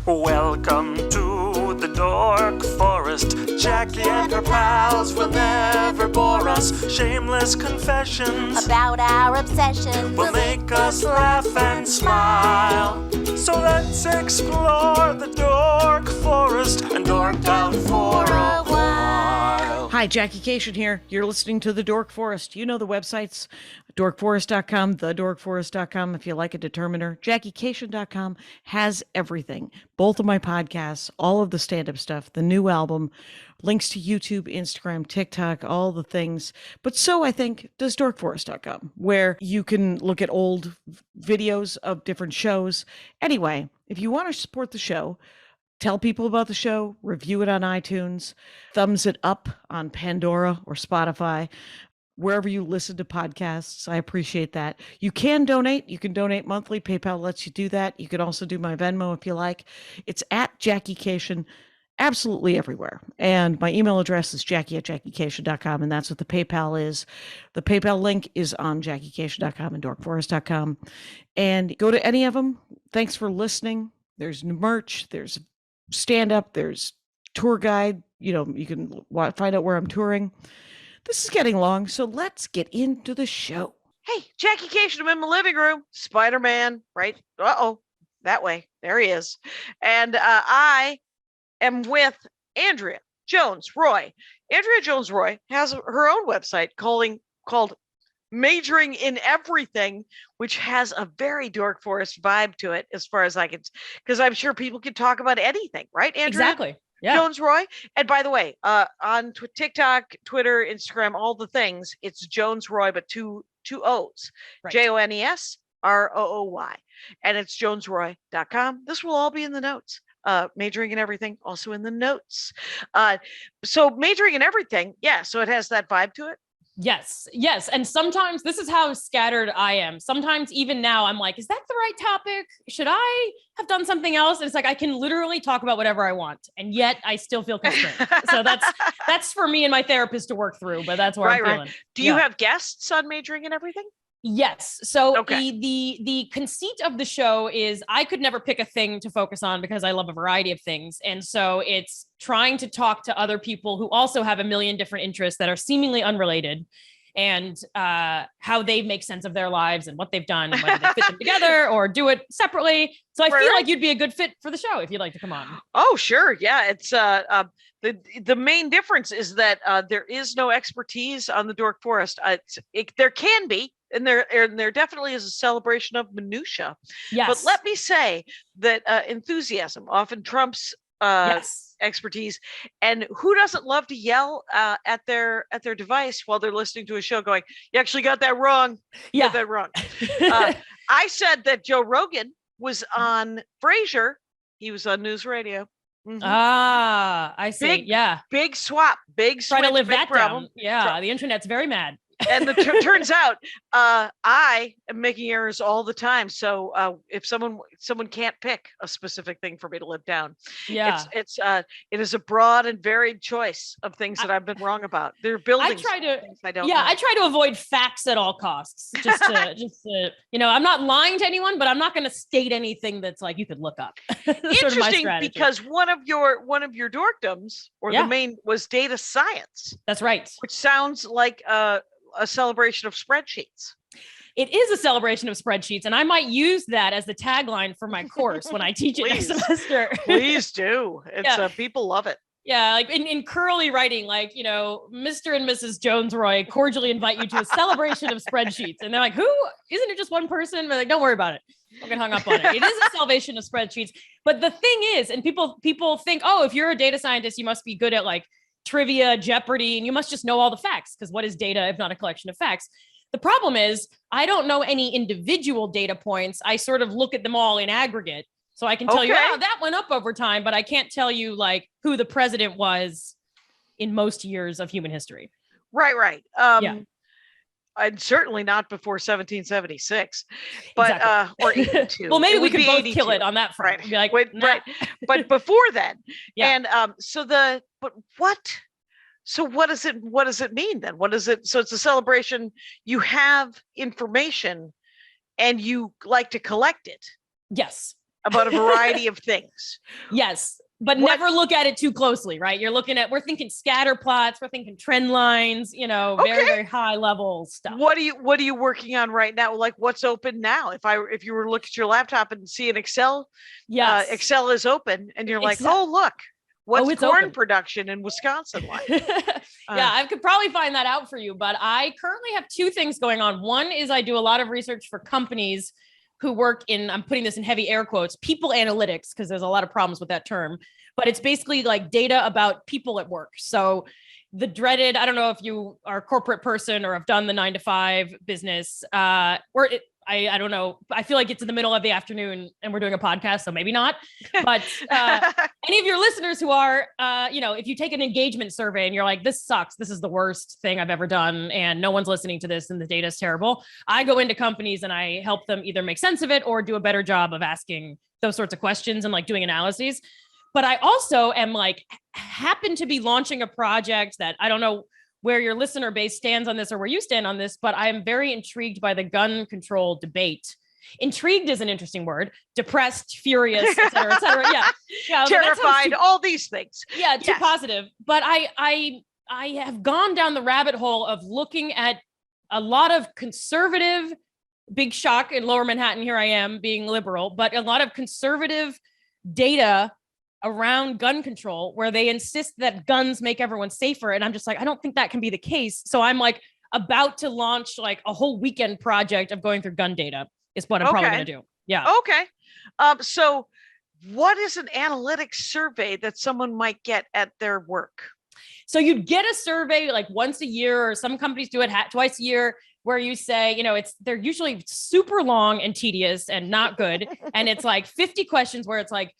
Welcome to the Dork Forest. Jackie and her pals will never bore us. Shameless confessions about our obsession will make us laugh and smile. So let's explore the Dork Forest and dork out for a while. Hi, Jackie Kashian here. You're listening to the Dork Forest. You know the websites, dorkforest.com, thedorkforest.com if you like a determiner. JackieKashian.com has everything. Both of my podcasts, all of the stand-up stuff, the new album, links to YouTube, Instagram, TikTok, all the things. But so, I think, does dorkforest.com, where you can look at old videos of different shows. Anyway, if you want to support the show, tell people about the show, review it on iTunes, thumbs it up on Pandora or Spotify, wherever you listen to podcasts. I appreciate that. You can donate. You can donate monthly. PayPal lets you do that. You can also do my Venmo if you like. It's at Jackie Kashian, absolutely everywhere. And my email address is jackie@jackiekashian.com, and that's what the PayPal is. The PayPal link is on jackiekashian.com and dorkforest.com. And go to any of them. Thanks for listening. There's merch. There's stand-up, there's tour guide, you can find out where I'm touring. This is getting long, so let's get into the show. Hey, Jackie Kashian, I'm in my living room. Spider-Man, right? That way. There he is. And I am with Andrea Jones-Rooy. Andrea Jones-Rooy has her own website called Majoring in Everything, which has a very Dork Forest vibe to it, as far as I can, because I'm sure people can talk about anything, right, Andrea? Exactly. Yeah. Jones-Rooy. And by the way, on TikTok, Twitter, Instagram, all the things, it's Jones-Rooy, but two O's, right. JONESROOY, and it's jonesrooy.com. This will all be in the notes. Majoring in Everything, also in the notes. So Majoring in Everything, yeah. So it has that vibe to it. Yes. And sometimes this is how scattered I am. Sometimes even now I'm like, is that the right topic? Should I have done something else? And it's like, I can literally talk about whatever I want. And yet I still feel constrained. So that's for me and my therapist to work through, but that's where I'm feeling. Right. Do you have guests on Majoring in Everything? Yes. So okay. the conceit of the show is I could never pick a thing to focus on because I love a variety of things. And so it's trying to talk to other people who also have a million different interests that are seemingly unrelated, and how they make sense of their lives and what they've done and whether they fit them together or do it separately. So I feel like you'd be a good fit for the show if you'd like to come on. Oh, sure. Yeah. It's the main difference is that there is no expertise on the Dork Forest. There can be. And there definitely is a celebration of minutia. Yes. But let me say that enthusiasm often trumps expertise. And who doesn't love to yell at their device while they're listening to a show going, you actually got that wrong. You got that wrong. I said that Joe Rogan was on Frasier. He was on News Radio. Mm-hmm. I see. Big swap. Big switch. Try to live that problem. Down. Yeah. The internet's very mad. And it turns out I am making errors all the time. So if someone can't pick a specific thing for me to live down, it is a broad and varied choice of things that I've been wrong about. They're building. I try to avoid facts at all costs. Just to I'm not lying to anyone, but I'm not going to state anything that's like you could look up. Interesting, because one of your dorkdoms, or the main, was data science. That's right. Which sounds like a celebration of spreadsheets. It is a celebration of spreadsheets, and I might use that as the tagline for my course when I teach it next semester. Please do. It's people love it. Yeah, like in curly writing, like, Mr. and Mrs. Jones-Rooy cordially invite you to a celebration of spreadsheets. And they're like, who? Isn't it just one person? They're like, don't worry about it. Don't get hung up on it. It is a celebration of spreadsheets. But the thing is, and people think, oh, if you're a data scientist, you must be good at like trivia, Jeopardy, and you must just know all the facts, because what is data if not a collection of facts? The problem is I don't know any individual data points. I sort of look at them all in aggregate. So I can tell you, that went up over time, but I can't tell you like who the president was in most years of human history. Right. And certainly not before 1776, but exactly. Or 82. Well, maybe we could both 82. kill it on that front. Right. Be like, right. But before then, and So what does it mean then? What is it? So it's a celebration. You have information, and you like to collect it. Yes. about a variety of things. Yes. But What- never look at it too closely, right? We're thinking scatter plots, we're thinking trend lines, very, Okay. very high level stuff. What are you working on right now? Like what's open now? If you were to look at your laptop and see an Excel, Yes. Excel is open and you're like, Exact- oh, look, what's it's corn open. production in Wisconsin like? Yeah, I could probably find that out for you, but I currently have two things going on. One is I do a lot of research for companies who work in, I'm putting this in heavy air quotes, people analytics, because there's a lot of problems with that term, but it's basically like data about people at work. So the dreaded, I don't know if you are a corporate person or have done the 9-to-5 business, I don't know. I feel like it's in the middle of the afternoon and we're doing a podcast, so maybe not. But any of your listeners who are, if you take an engagement survey and you're like, this sucks, this is the worst thing I've ever done, and no one's listening to this and the data is terrible, I go into companies and I help them either make sense of it or do a better job of asking those sorts of questions and like doing analyses. But I also am like, happen to be launching a project that I don't know where your listener base stands on this or where you stand on this, but I am very intrigued by the gun control debate. Intrigued is an interesting word. Depressed, furious, et cetera, et cetera. Yeah. Terrified, all these things. Yeah, too positive. But I have gone down the rabbit hole of looking at a lot of conservative, big shock in Lower Manhattan, here I am being liberal, but a lot of conservative data around gun control where they insist that guns make everyone safer. And I'm just like, I don't think that can be the case. So I'm like about to launch like a whole weekend project of going through gun data is what I'm probably going to do. Yeah. Okay. So what is an analytics survey that someone might get at their work? So you'd get a survey like once a year, or some companies do it twice a year, where you say, they're usually super long and tedious and not good. And it's like 50 questions where it's like,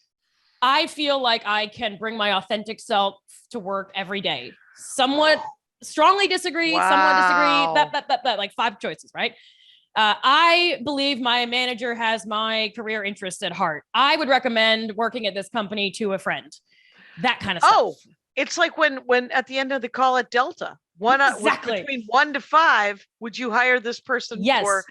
I feel like I can bring my authentic self to work every day. Somewhat strongly disagree, somewhat disagree, like 5 choices, right? I believe my manager has my career interests at heart. I would recommend working at this company to a friend. That kind of stuff. Oh, it's like when at the end of the call at Delta, Exactly. between 1 to 5, would you hire this person Yes. for?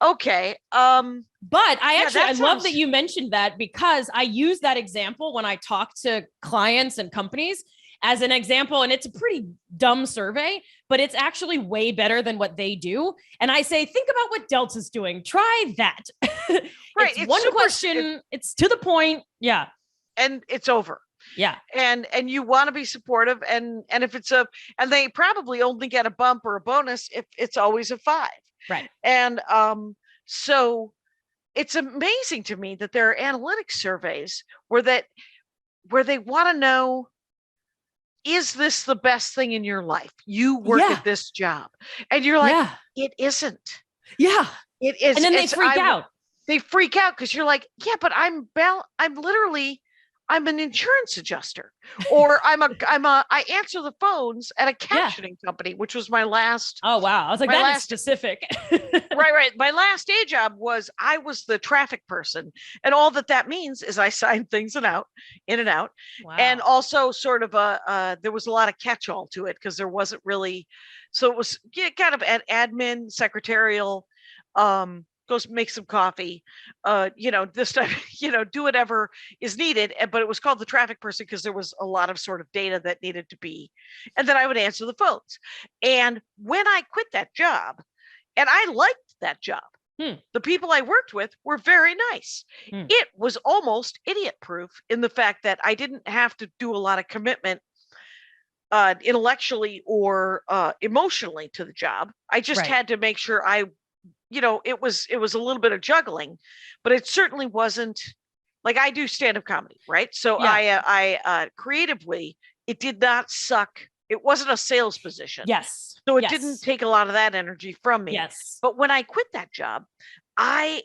Okay. But I love that you mentioned that, because I use that example when I talk to clients and companies as an example. And it's a pretty dumb survey, but it's actually way better than what they do. And I say, think about what Delta's doing. Try that. Right. It's one question. It's to the point. Yeah. And it's over. Yeah. And you want to be supportive. And if it's and they probably only get a bump or a bonus if it's always a 5. Right. And so it's amazing to me that there are analytics surveys where they want to know, is this the best thing in your life? You work at this job. And you're like, it isn't. Yeah. It is. And then they freak out. They freak out because you're like, yeah, but I'm an insurance adjuster, or I answer the phones at a captioning company, which was my last. Oh, wow. I was like, that's specific. Right. My last day job was I was the traffic person. And all that means is I signed things in and out. Wow. And also sort of there was a lot of catch-all to it because there wasn't really, so it was kind of an admin, secretarial, go make some coffee, this time, do whatever is needed. But it was called the traffic person because there was a lot of sort of data that needed to be, and then I would answer the phones. And when I quit that job, and I liked that job, the people I worked with were very nice. It was almost idiot proof in the fact that I didn't have to do a lot of commitment intellectually or emotionally to the job. I just had to make sure it was a little bit of juggling, but it certainly wasn't like I do stand-up comedy, right? So I creatively, it did not suck. It wasn't a sales position. Yes. So it didn't take a lot of that energy from me. Yes. But when I quit that job, I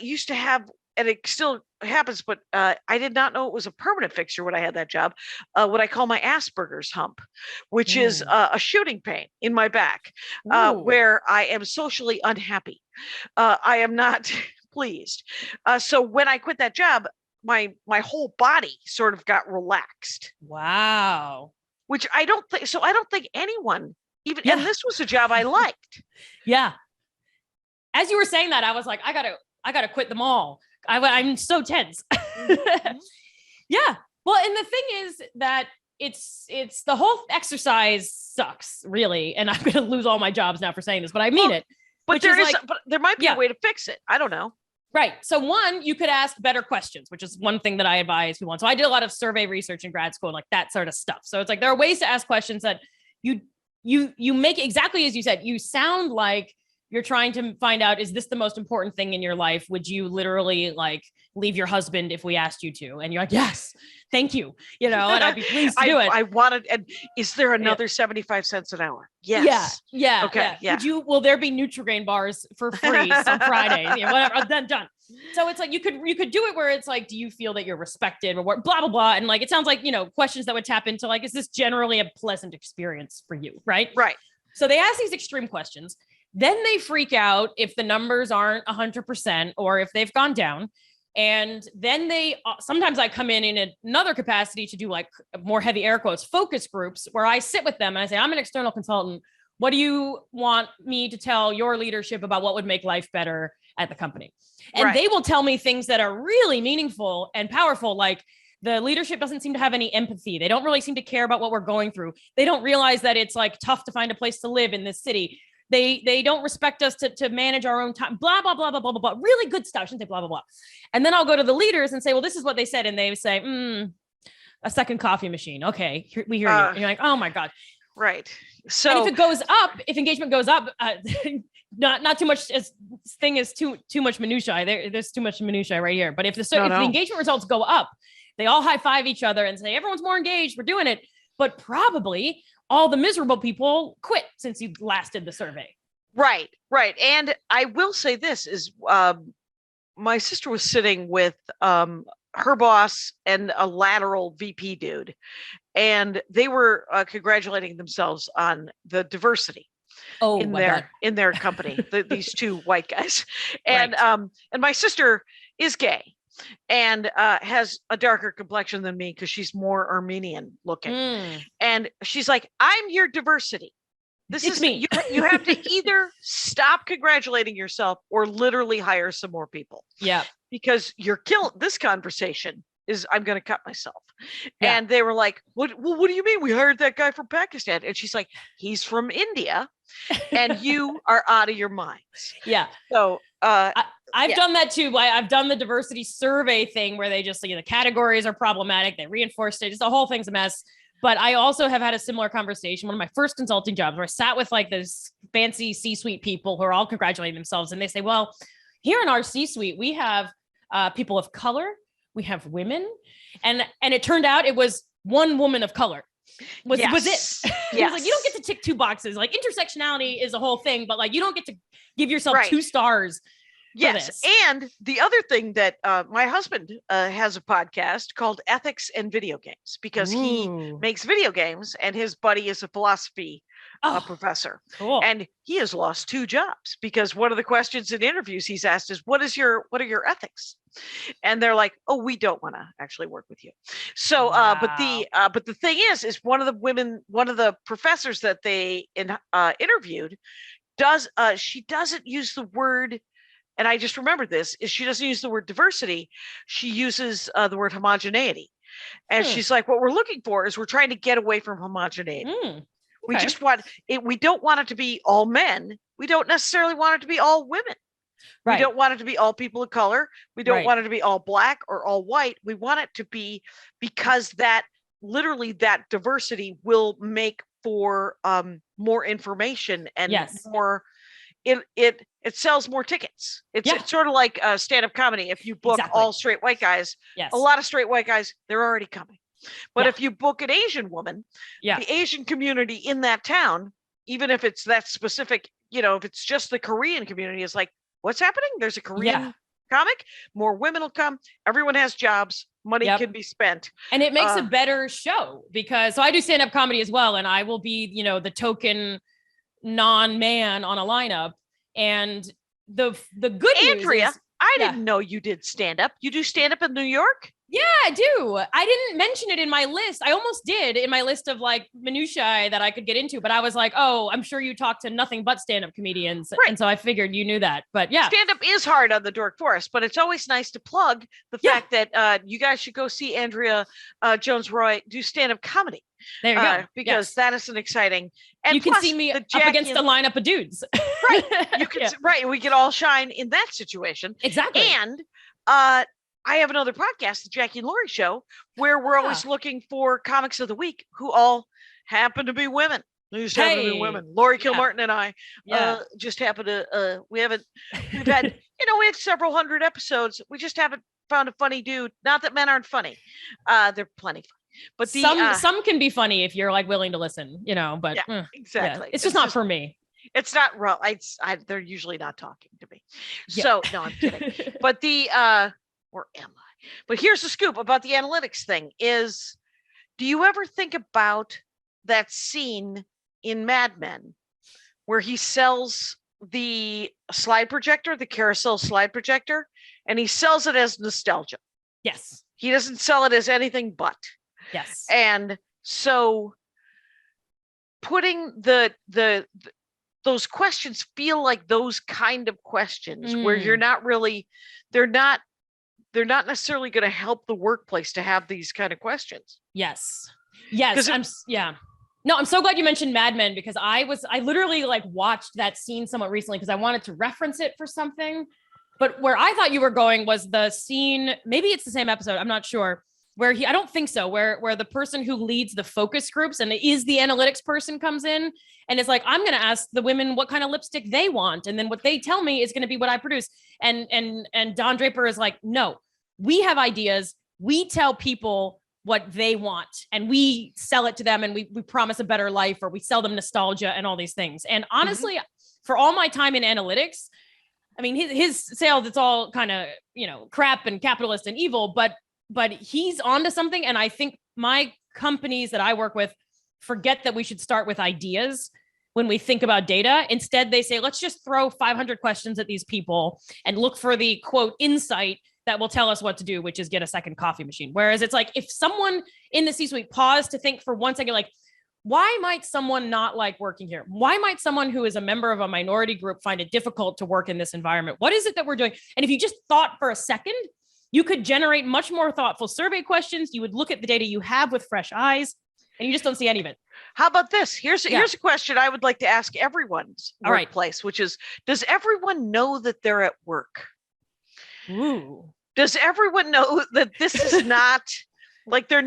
used to have, and it still happens, but I did not know it was a permanent fixture when I had that job, what I call my Asperger's hump, which is a shooting pain in my back, where I am socially unhappy. I am not pleased. So when I quit that job, my whole body sort of got relaxed. Wow. Which I don't think anyone even, and this was a job I liked. Yeah. As you were saying that, I was like, I gotta quit them all. I'm so tense. Yeah. Well, and the thing is that it's the whole exercise sucks, really. And I'm going to lose all my jobs now for saying this, but I mean it. But which is like, but there might be a way to fix it. I don't know. Right. So one, you could ask better questions, which is one thing that I advise people on. So I did a lot of survey research in grad school, like that sort of stuff. So it's like, there are ways to ask questions that you make exactly as you said. You sound like you're trying to find out, is this the most important thing in your life? Would you literally like leave your husband if we asked you to? And you're like, yes, thank you. And I'd be pleased to do it. I wanted, and is there another 75 cents an hour? Yes. Yeah. Okay. Yeah. Will there be Nutri-Grain bars for free some Friday? Whatever. Done. So it's like, you could do it where it's like, do you feel that you're respected or what, blah, blah, blah. And like, it sounds like, questions that would tap into like, is this generally a pleasant experience for you? Right. Right. So they ask these extreme questions. Then they freak out if the numbers aren't 100% or if they've gone down. And then sometimes I come in another capacity to do like more heavy air quotes, focus groups where I sit with them and I say, I'm an external consultant. What do you want me to tell your leadership about what would make life better at the company? And they will tell me things that are really meaningful and powerful. Like the leadership doesn't seem to have any empathy. They don't really seem to care about what we're going through. They don't realize that it's like tough to find a place to live in this city. They don't respect us to manage our own time, blah, blah, blah, blah, blah, blah, blah. Really good stuff. I shouldn't say blah, blah, blah. And then I'll go to the leaders and say, well, this is what they said. And they say, a second coffee machine. Okay. We hear you. And you're like, oh my God. Right. So and if it goes up, if engagement goes up, not too much thing is too much minutiae. There's too much minutiae right here. But if the engagement results go up, they all high five each other and say, everyone's more engaged. We're doing it. But probably all the miserable people quit since you last did the survey. Right. And I will say this is my sister was sitting with her boss and a lateral VP dude, and they were congratulating themselves on the diversity in their company, these two white guys. And and my sister is gay and has a darker complexion than me because she's more Armenian looking. And she's like, I'm your diversity. This is me. You have to either stop congratulating yourself or literally hire some more people. Yeah. Because you're killing this conversation is I'm going to cut myself. Yeah. And they were like, what do you mean? We hired that guy from Pakistan. And she's like, he's from India and you are out of your minds. Yeah. So, I've done that too. I've done the diversity survey thing where they just, the categories are problematic. They reinforced it. Just the whole thing's a mess. But I also have had a similar conversation. One of my first consulting jobs where I sat with like this fancy C-suite people who are all congratulating themselves. And they say, well, here in our C-suite, we have people of color. We have women. And it turned out it was one woman of color. Was it? Yes. It was like, you don't get to tick two boxes. Like intersectionality is a whole thing, but like you don't get to give yourself 2 stars. Yes. And the other thing that my husband has a podcast called Ethics and Video Games because he makes video games and his buddy is a philosophy professor. Cool. And he has lost 2 jobs because one of the questions in interviews he's asked is, what are your ethics? And they're like, oh, we don't want to actually work with you. So, but the thing is one of the professors that they interviewed she doesn't use the word. And I just remembered this, is she doesn't use the word diversity. She uses the word homogeneity. And she's like, what we're looking for is we're trying to get away from homogeneity. Okay. We just want it. We don't want it to be all men. We don't necessarily want it to be all women. Right. We don't want it to be all people of color. We don't want it to be all black or all white. We want it to be because that diversity will make for more information and more. It sells more tickets. It's sort of like stand-up comedy. If you book all straight white guys, a lot of straight white guys, they're already coming. But if you book an Asian woman, the Asian community in that town, even if it's that specific, if it's just the Korean community, is like, what's happening? There's a Korean comic, more women will come. Everyone has jobs. Money can be spent. And it makes a better show because I do stand-up comedy as well. And I will be, the token non-man on a lineup. And the good Andrea, news is, I didn't know you did stand-up. You do stand-up in New York? Yeah, I do. I didn't mention it in my list. I almost did in my list of like minutiae that I could get into, but I was like, oh, I'm sure you talk to nothing but stand-up comedians. Right. And so I figured you knew that. But yeah. Stand-up is hard on the Dork Forest, but it's always nice to plug the fact that you guys should go see Andrea Jones-Rooy do stand-up comedy. There you go. Because that is an exciting. And you can see me up against a lineup of dudes. Right. You can right. We can all shine in that situation. Exactly. And I have another podcast, the Jackie and Laurie Show, where we're always looking for comics of the week who all happen to be women. They just happen to be women. Laurie Kilmartin and I just happen to we've had we had several hundred episodes. We just haven't found a funny dude. Not that men aren't funny. They're plenty funny. But some can be funny if you're like willing to listen, but exactly. It's just not for me. It's not real. They're usually not talking to me. So no, I'm kidding. But or am I? But here's the scoop about the analytics thing is, do you ever think about that scene in Mad Men where he sells the slide projector, the carousel slide projector, and he sells it as nostalgia? Yes. He doesn't sell it as anything but. Yes. And so putting those questions feel like those kind of questions where you're not really, they're not necessarily going to help the workplace to have these kind of questions. Yes. No, I'm so glad you mentioned Mad Men because I literally like watched that scene somewhat recently because I wanted to reference it for something. But where I thought you were going was the scene, maybe it's the same episode, I'm not sure, where I don't think so, where the person who leads the focus groups and is the analytics person comes in and it's like, I'm going to ask the women what kind of lipstick they want. And then what they tell me is going to be what I produce. And Don Draper is like, no, we have ideas. We tell people what they want and we sell it to them and we promise a better life or we sell them nostalgia and all these things. And honestly, for all my time in analytics, I mean, his sales, it's all kind of, crap and capitalist and evil, but he's onto something. And I think my companies that I work with forget that we should start with ideas when we think about data. Instead, they say, let's just throw 500 questions at these people and look for the quote insight that will tell us what to do, which is get a second coffee machine. Whereas it's like, if someone in the C-suite paused to think for 1 second, like, why might someone not like working here? Why might someone who is a member of a minority group find it difficult to work in this environment? What is it that we're doing? And if you just thought for a second, you could generate much more thoughtful survey questions. You would look at the data you have with fresh eyes, and you just don't see any of it. How about this? Here's a question I would like to ask everyone's workplace, which is, does everyone know that they're at work? Ooh. Does everyone know that this is not like it's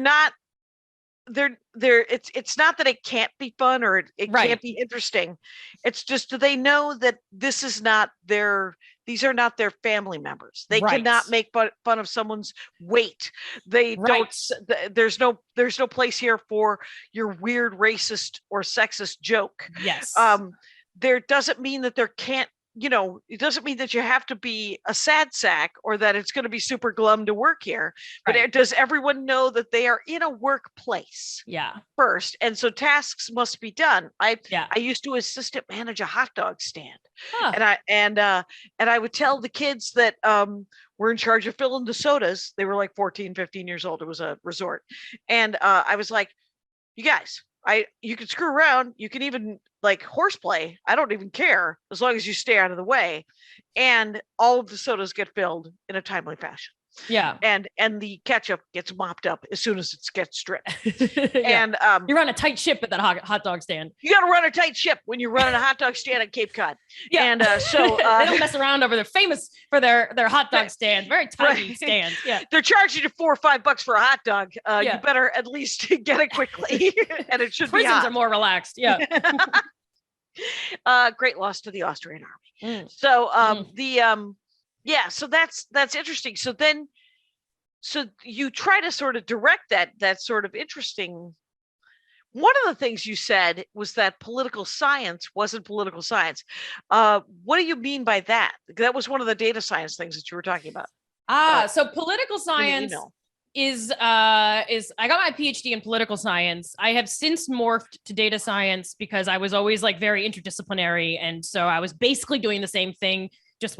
not that it can't be fun or it can't be interesting. It's just, do they know that these are not their family members. They cannot make fun of someone's weight. They don't, there's no place here for your weird racist or sexist joke. Yes. There doesn't mean that there can't, it doesn't mean that you have to be a sad sack or that it's going to be super glum to work here. But does everyone know that they are in a workplace? Yeah. First. And so tasks must be done. I used to assistant manage a hot dog stand. Huh. And I would tell the kids that were in charge of filling the sodas. They were like 14, 15 years old. It was a resort. And I was like, you guys, you can screw around. You can even like horseplay. I don't even care as long as you stay out of the way. And all of the sodas get filled in a timely fashion. Yeah. And the ketchup gets mopped up as soon as it gets stripped. And you run a tight ship at that hot dog stand. You got to run a tight ship when you're running a hot dog stand at Cape Cod. Yeah. And so they don't mess around over there. Famous for their hot dog stands, very tiny stands. Yeah. They're charging you $4 or $5 for a hot dog. You better at least get it quickly. And it should Prisons be hot. Are more relaxed. Yeah. Great loss to the Austrian army. So so that's interesting. So you try to sort of direct that sort of interesting. One of the things you said was that political science wasn't political science. What do you mean by that? That was one of the data science things that you were talking about. So political science is I got my PhD in political science. I have since morphed to data science because I was always like very interdisciplinary. And so I was basically doing the same thing,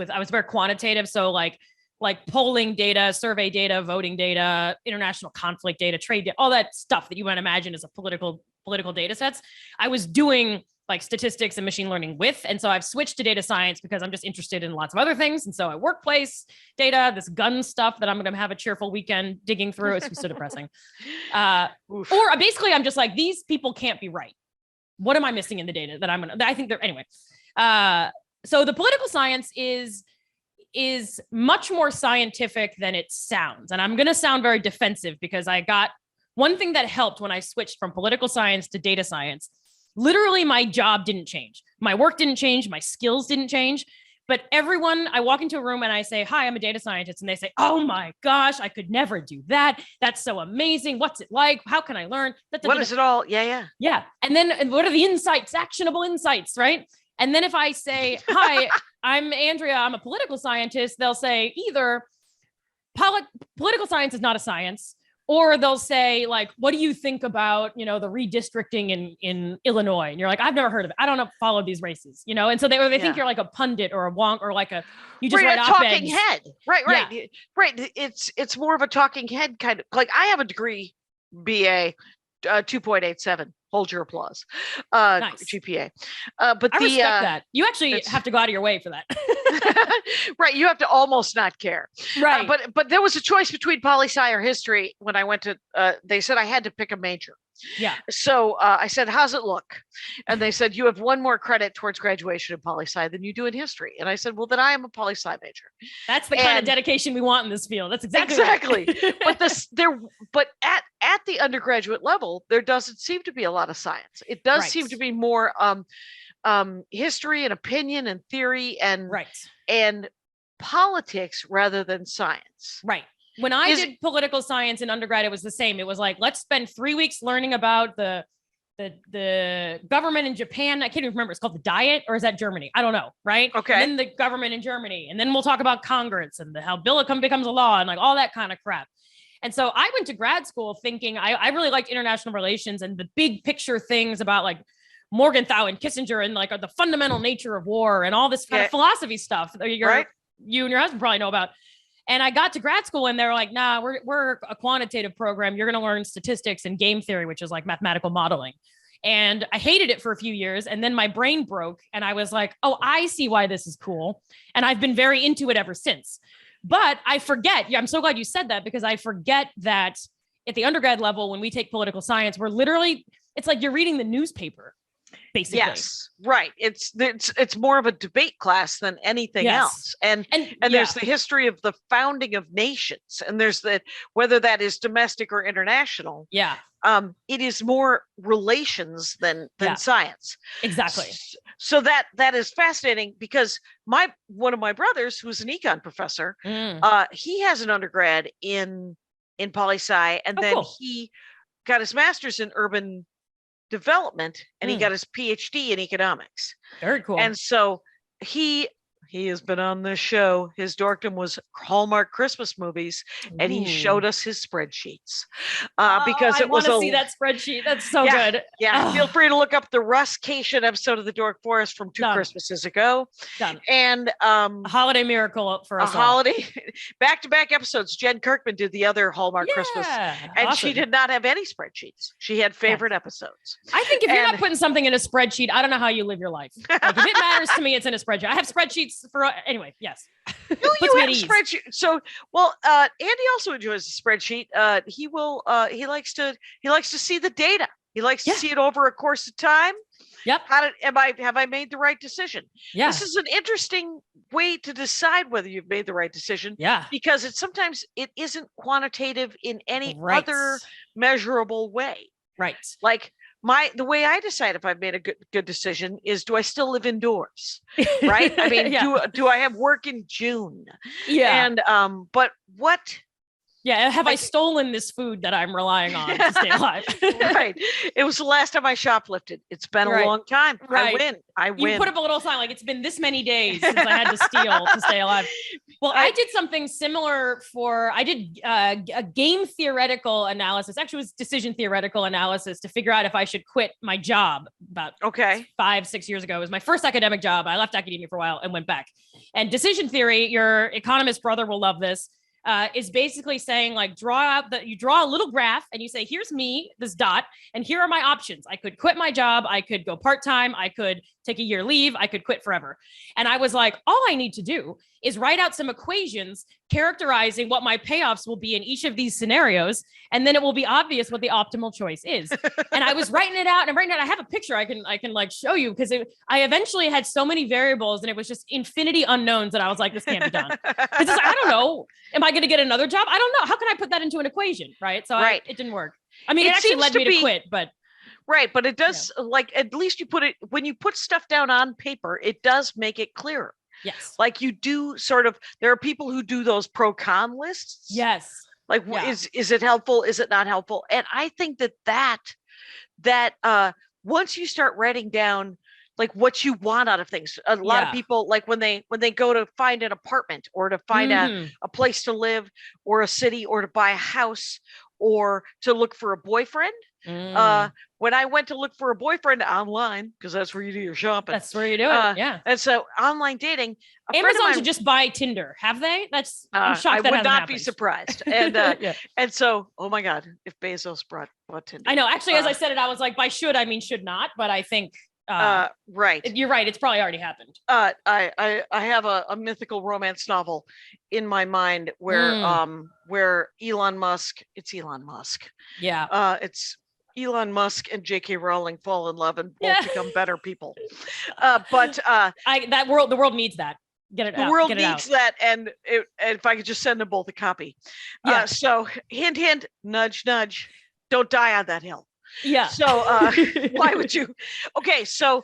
I was very quantitative. So like like polling data, survey data, voting data, international conflict data, trade data, all that stuff that you might imagine as a political data sets. I was doing like statistics and machine learning with. And so I've switched to data science because I'm just interested in lots of other things. And so I workplace data, this gun stuff that I'm going to have a cheerful weekend digging through. It's so depressing. Or basically I'm just like, these people can't be right. What am I missing in the data that I think they're, anyway. So the political science is much more scientific than it sounds. And I'm going to sound very defensive because I got one thing that helped when I switched from political science to data science. Literally, my job didn't change. My work didn't change. My skills didn't change. But everyone, I walk into a room and I say, hi, I'm a data scientist. And they say, oh my gosh, I could never do that. That's so amazing. What's it like? How can I learn? What is it all? Yeah. Yeah. And then what are the insights, actionable insights, right? And then if I say, hi, I'm Andrea, I'm a political scientist, they'll say either political science is not a science, or they'll say like, what do you think about, the redistricting in Illinois? And you're like, I've never heard of it. I don't follow these races, And so they think you're like a pundit or a wonk or like you just write op-eds. Talking head. Right. Yeah. Right. It's more of a talking head kind of, like I have a degree, BA, 2.87. Hold your applause. Nice. GPA. But I respect that. You actually have to go out of your way for that. Right. You have to almost not care. Right. But there was a choice between poli-sci or history when I went to, they said I had to pick a major. Yeah. So I said, how's it look? And they said, you have one more credit towards graduation in poli-sci than you do in history. And I said, well, then I am a poli-sci major. That's the kind of dedication we want in this field. That's exactly right. But at the undergraduate level, there doesn't seem to be a lot of science. It does seem to be more history and opinion and theory and politics rather than science. Right. When I did political science in undergrad, it was the same. It was like, let's spend 3 weeks learning about the government in Japan. I can't even remember. It's called the Diet, or is that Germany? I don't know. Right. Okay. And then the government in Germany. And then we'll talk about Congress and how bill becomes a law and like all that kind of crap. And so I went to grad school thinking I really liked international relations and the big picture things about like Morgenthau and Kissinger and like the fundamental nature of war and all this kind of philosophy stuff that you and your husband probably know about. And I got to grad school and they were like, nah, we're a quantitative program. You're going to learn statistics and game theory, which is like mathematical modeling. And I hated it for a few years. And then my brain broke and I was like, oh, I see why this is cool. And I've been very into it ever since. But I forget. I'm so glad you said that because I forget that at the undergrad level, when we take political science, it's like you're reading the newspaper. Basically. Yes, right. It's more of a debate class than anything else. And there's the history of the founding of nations, and there's whether that is domestic or international. Yeah. It is more relations than science. Exactly. So that is fascinating because one of my brothers, who's an econ professor, he has an undergrad in poli-sci, and then he got his master's in urban development and he got his PhD in economics. Very cool. And so he has been on this show. His dorkdom was Hallmark Christmas movies, and he showed us his spreadsheets because it was. I want to see that spreadsheet. That's so good. Yeah, feel free to look up the Ruescation episode of the Dork Forest from 2 Christmases ago. Done. And a holiday miracle for us. Holiday back-to-back episodes. Jen Kirkman did the other Hallmark Christmas, and she did not have any spreadsheets. She had favorite episodets. I think if you're not putting something in a spreadsheet, I don't know how you live your life. Like, if it matters to me, it's in a spreadsheet. I have spreadsheets for anyway. Yes. You have a spreadsheet. So, Andy also enjoys a spreadsheet. He likes to see the data. He likes to see it over a course of time. Yep. Have I made the right decision? Yeah. This is an interesting way to decide whether you've made the right decision. Yeah. Because sometimes it isn't quantitative in any other measurable way. Right. Like the way I decide if I've made a good decision is, do I still live indoors? Right. I mean, do I have work in June? Yeah. And, but what Yeah. Have I stolen this food that I'm relying on to stay alive? Right. It was the last time I shoplifted. It's been a long time. Right. I win. You put up a little sign like it's been this many days since I had to steal to stay alive. Well, I did something similar I did a game theoretical analysis. Actually, it was decision theoretical analysis to figure out if I should quit my job about 5-6 years ago. It was my first academic job. I left academia for a while and went back. And decision theory, your economist brother will love this. Is basically saying like you draw a little graph and you say, here's me, this dot, and here are my options. I could quit my job. I could go part-time. I could take a year leave. I could quit forever. And I was like, all I need to do is write out some equations characterizing what my payoffs will be in each of these scenarios. And then it will be obvious what the optimal choice is. And I was writing it out I have a picture I can like show you because I eventually had so many variables and it was just infinity unknowns that I was like, this can't be done. Because I don't know. Am I going to get another job? I don't know. How can I put that into an equation? Right. So it didn't work. I mean, it actually led me to quit, but. Right. But it does at least you put it, when you put stuff down on paper, it does make it clearer. Yes. Like you do there are people who do those pro con lists. Yes. Like, is it helpful? Is it not helpful? And I think that once you start writing down like what you want out of things, a lot of people, like when they go to find an apartment or to find a place to live or a city or to buy a house or to look for a boyfriend. When I went to look for a boyfriend online, because that's where you do your shopping. That's where you do it. Yeah. And so online dating. Amazon should just buy Tinder. Have they? I'm shocked that I would not happened. be surprised. And and so, oh my God, if Bezos brought Tinder. I know. Actually, as I said it, I was like, by should, I mean should not. But I think right. You're right. It's probably already happened. I have a mythical romance novel in my mind where Elon Musk. Yeah. It's Elon Musk and J.K. Rowling fall in love and both become better people. But the world needs that. Get it out. The world needs that, and if I could just send them both a copy. So hint, hint, nudge, nudge. Don't die on that hill. Yeah. So why would you? Okay, so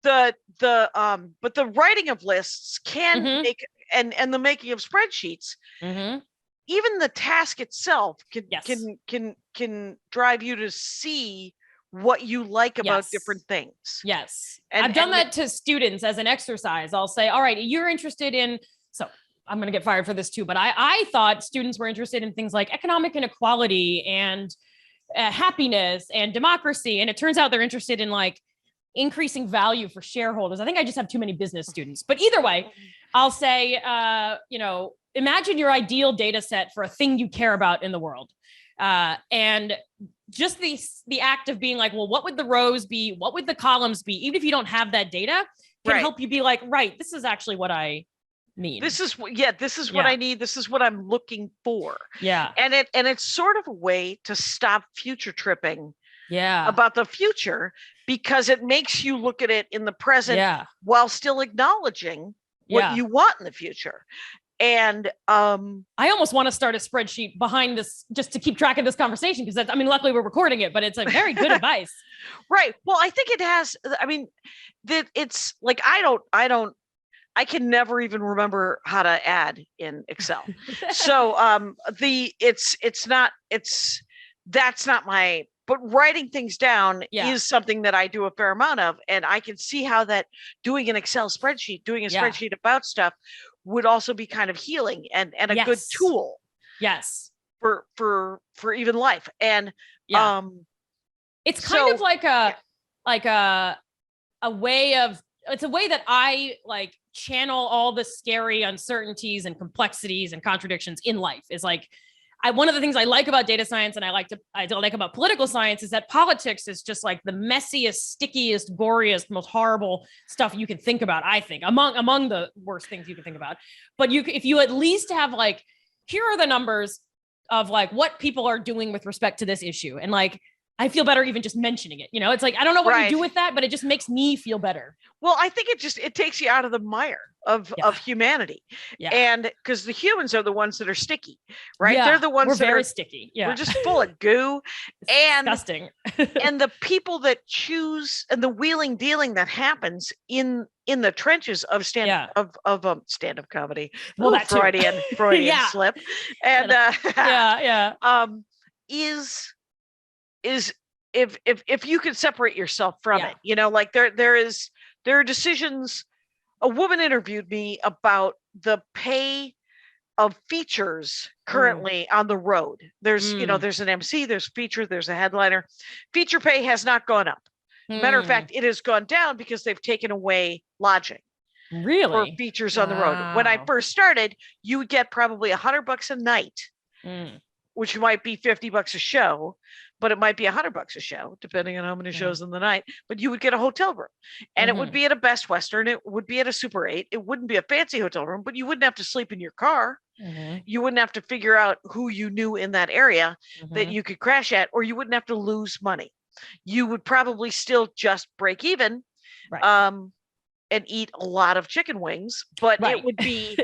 but the writing of lists can make and the making of spreadsheets. Even the task itself can drive you to see what you like about different things. Yes. I've done that to students as an exercise. I'll say, all right, you're interested in, so I'm going to get fired for this too, but I thought students were interested in things like economic inequality and happiness and democracy. And it turns out they're interested in like increasing value for shareholders. I think I just have too many business students, but either way, I'll say, imagine your ideal data set for a thing you care about in the world. And just the act of being like, well, what would the rows be? What would the columns be? Even if you don't have that data, can help you be like, right, this is actually what I need. This is what I need. This is what I'm looking for. Yeah. And it's sort of a way to stop future tripping about the future, because it makes you look at it in the present while still acknowledging what you want in the future. And I almost want to start a spreadsheet behind this just to keep track of this conversation, because luckily we're recording it, but it's like very good advice. Right. Well, I think it has, that it's like, I can never even remember how to add in Excel. So that's not my, but writing things down is something that I do a fair amount of. And I can see how that doing an Excel spreadsheet, doing a spreadsheet about stuff would also be kind of healing and a good tool. Yes. For even life. And it's kind of like a way of, it's a way that I like channel all the scary uncertainties and complexities and contradictions in life. Is like, one of the things I like about data science and I like about political science is that politics is just like the messiest, stickiest, goriest, most horrible stuff you can think about, I think, among the worst things you can think about. But if you at least have like, here are the numbers of like what people are doing with respect to this issue. And like, I feel better even just mentioning it. It's like, I don't know what you do with that, but it just makes me feel better. Well, I think it takes you out of the mire of humanity. Yeah. And because the humans are the ones that are sticky, right? Yeah, They're the ones we're that very are sticky. Yeah. We're just full of goo. And disgusting. and the people that choose and the wheeling dealing that happens in the trenches of stand-up comedy. Well, that Freudian slip. And is if you could separate yourself from it, like there are decisions. A woman interviewed me about the pay of features currently on the road. There's there's an MC, there's feature, there's a headliner. Feature pay has not gone up. Matter of fact, it has gone down because they've taken away lodging. Really? For features on the road. When I first started, you would get probably $100 a night, which might be $50 a show, but it might be $100 a show, depending on how many shows in the night. But you would get a hotel room, and it would be at a Best Western. It would be at a Super 8. It wouldn't be a fancy hotel room, but you wouldn't have to sleep in your car. You wouldn't have to figure out who you knew in that area that you could crash at, or you wouldn't have to lose money. You would probably still just break even. And eat a lot of chicken wings, but it would be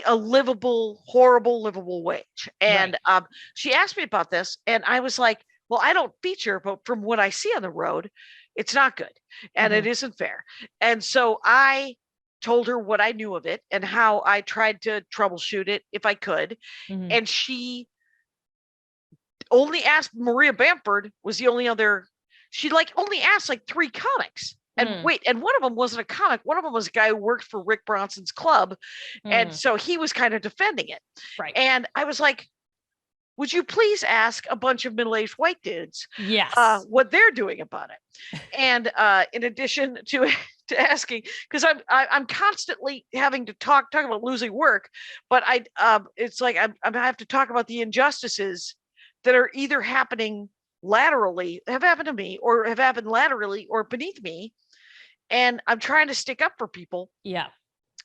a horrible livable wage. And she asked me about this, and I was like, well, I don't feature, but from what I see on the road, it's not good, and it isn't fair. And so I told her what I knew of it and how I tried to troubleshoot it if I could. And she only asked, Maria Bamford was the only other, she only asked 3 comics. And and one of them wasn't a comic. One of them was a guy who worked for Rick Bronson's club. And so he was kind of defending it. Right. And I was like, would you please ask a bunch of middle-aged white dudes what they're doing about it? And in addition to asking, because I'm constantly having to talk about losing work, but it's like I have to talk about the injustices that are either happening laterally, have happened to me, or have happened laterally or beneath me. And I'm trying to stick up for people. Yeah.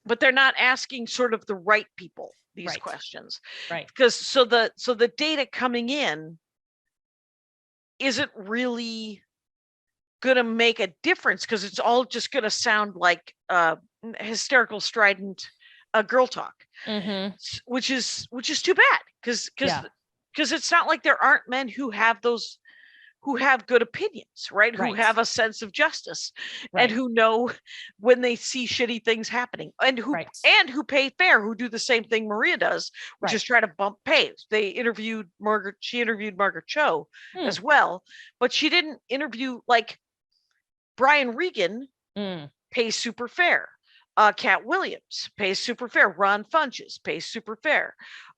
But they're not asking sort of the right people these questions. Right. Because so the data coming in isn't really going to make a difference, because it's all just going to sound like hysterical, strident girl talk, which is too bad, because it's not like there aren't men who have good opinions, right? Who have a sense of justice, and who know when they see shitty things happening, and who pay fair, who do the same thing Maria does, which is try to bump pay. She interviewed Margaret Cho as well, but she didn't interview Brian Regan pays super fair. Cat Williams pays super fair. Ron Funches pays super fair.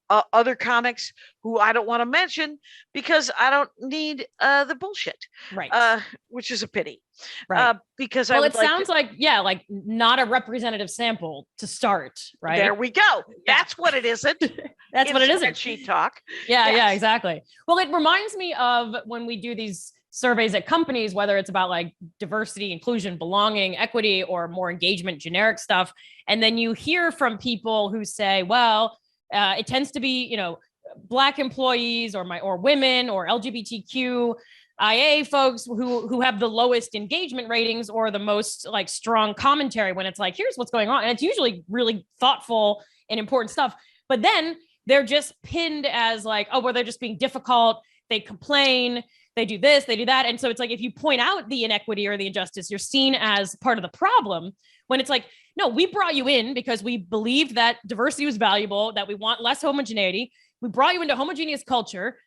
Other comics who I don't want to mention because I don't need the bullshit, which is a pity. Because it sounds like not a representative sample to start. Right there we go. That's what it isn't. That's what it isn't. Spreadsheet talk. Yeah, exactly. Well, it reminds me of when we do these surveys at companies, whether it's about diversity, inclusion, belonging, equity, or more engagement, generic stuff, and then you hear from people who say, well, it tends to be, Black employees or women or LGBTQIA folks who have the lowest engagement ratings or the most strong commentary when it's here's what's going on. And it's usually really thoughtful and important stuff. But then they're just pinned as they're just being difficult. They complain, they do this, they do that. And so it's if you point out the inequity or the injustice, you're seen as part of the problem, when it's no, we brought you in because we believed that diversity was valuable, that we want less homogeneity. We brought you into a homogeneous culture.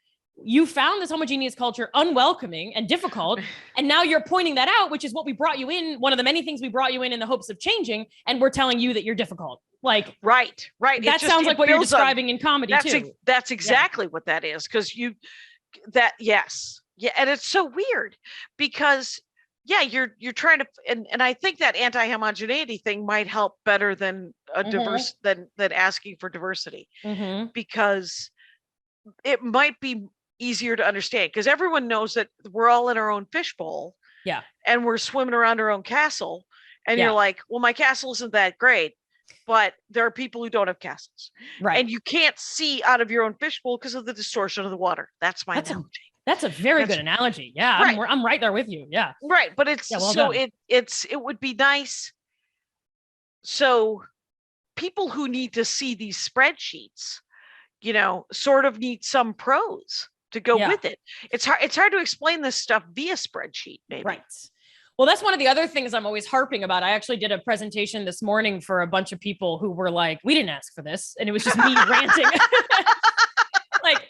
You found this homogeneous culture unwelcoming and difficult. And now you're pointing that out, which is what we brought you in. One of the many things we brought you in the hopes of changing. And we're telling you that you're difficult. Right. That sounds like what you're describing in comedy too. That's exactly what that is. Because yes. Yeah. And it's so weird because you're trying to, and I think that anti-homogeneity thing might help better than diverse than asking for diversity, because it might be easier to understand, because everyone knows that we're all in our own fishbowl, and we're swimming around our own castle, and you're like, well, my castle isn't that great, but there are people who don't have castles, and you can't see out of your own fishbowl because of the distortion of the water. That's my analogy. That's a very good analogy. Yeah, Right. I'm right there with you. Yeah. Right. But it's well so done. it would be nice. So people who need to see these spreadsheets, sort of need some prose to go with it. It's hard to explain this stuff via spreadsheet, maybe. Right. Well, that's one of the other things I'm always harping about. I actually did a presentation this morning for a bunch of people who were like, we didn't ask for this. And it was just me ranting. Like,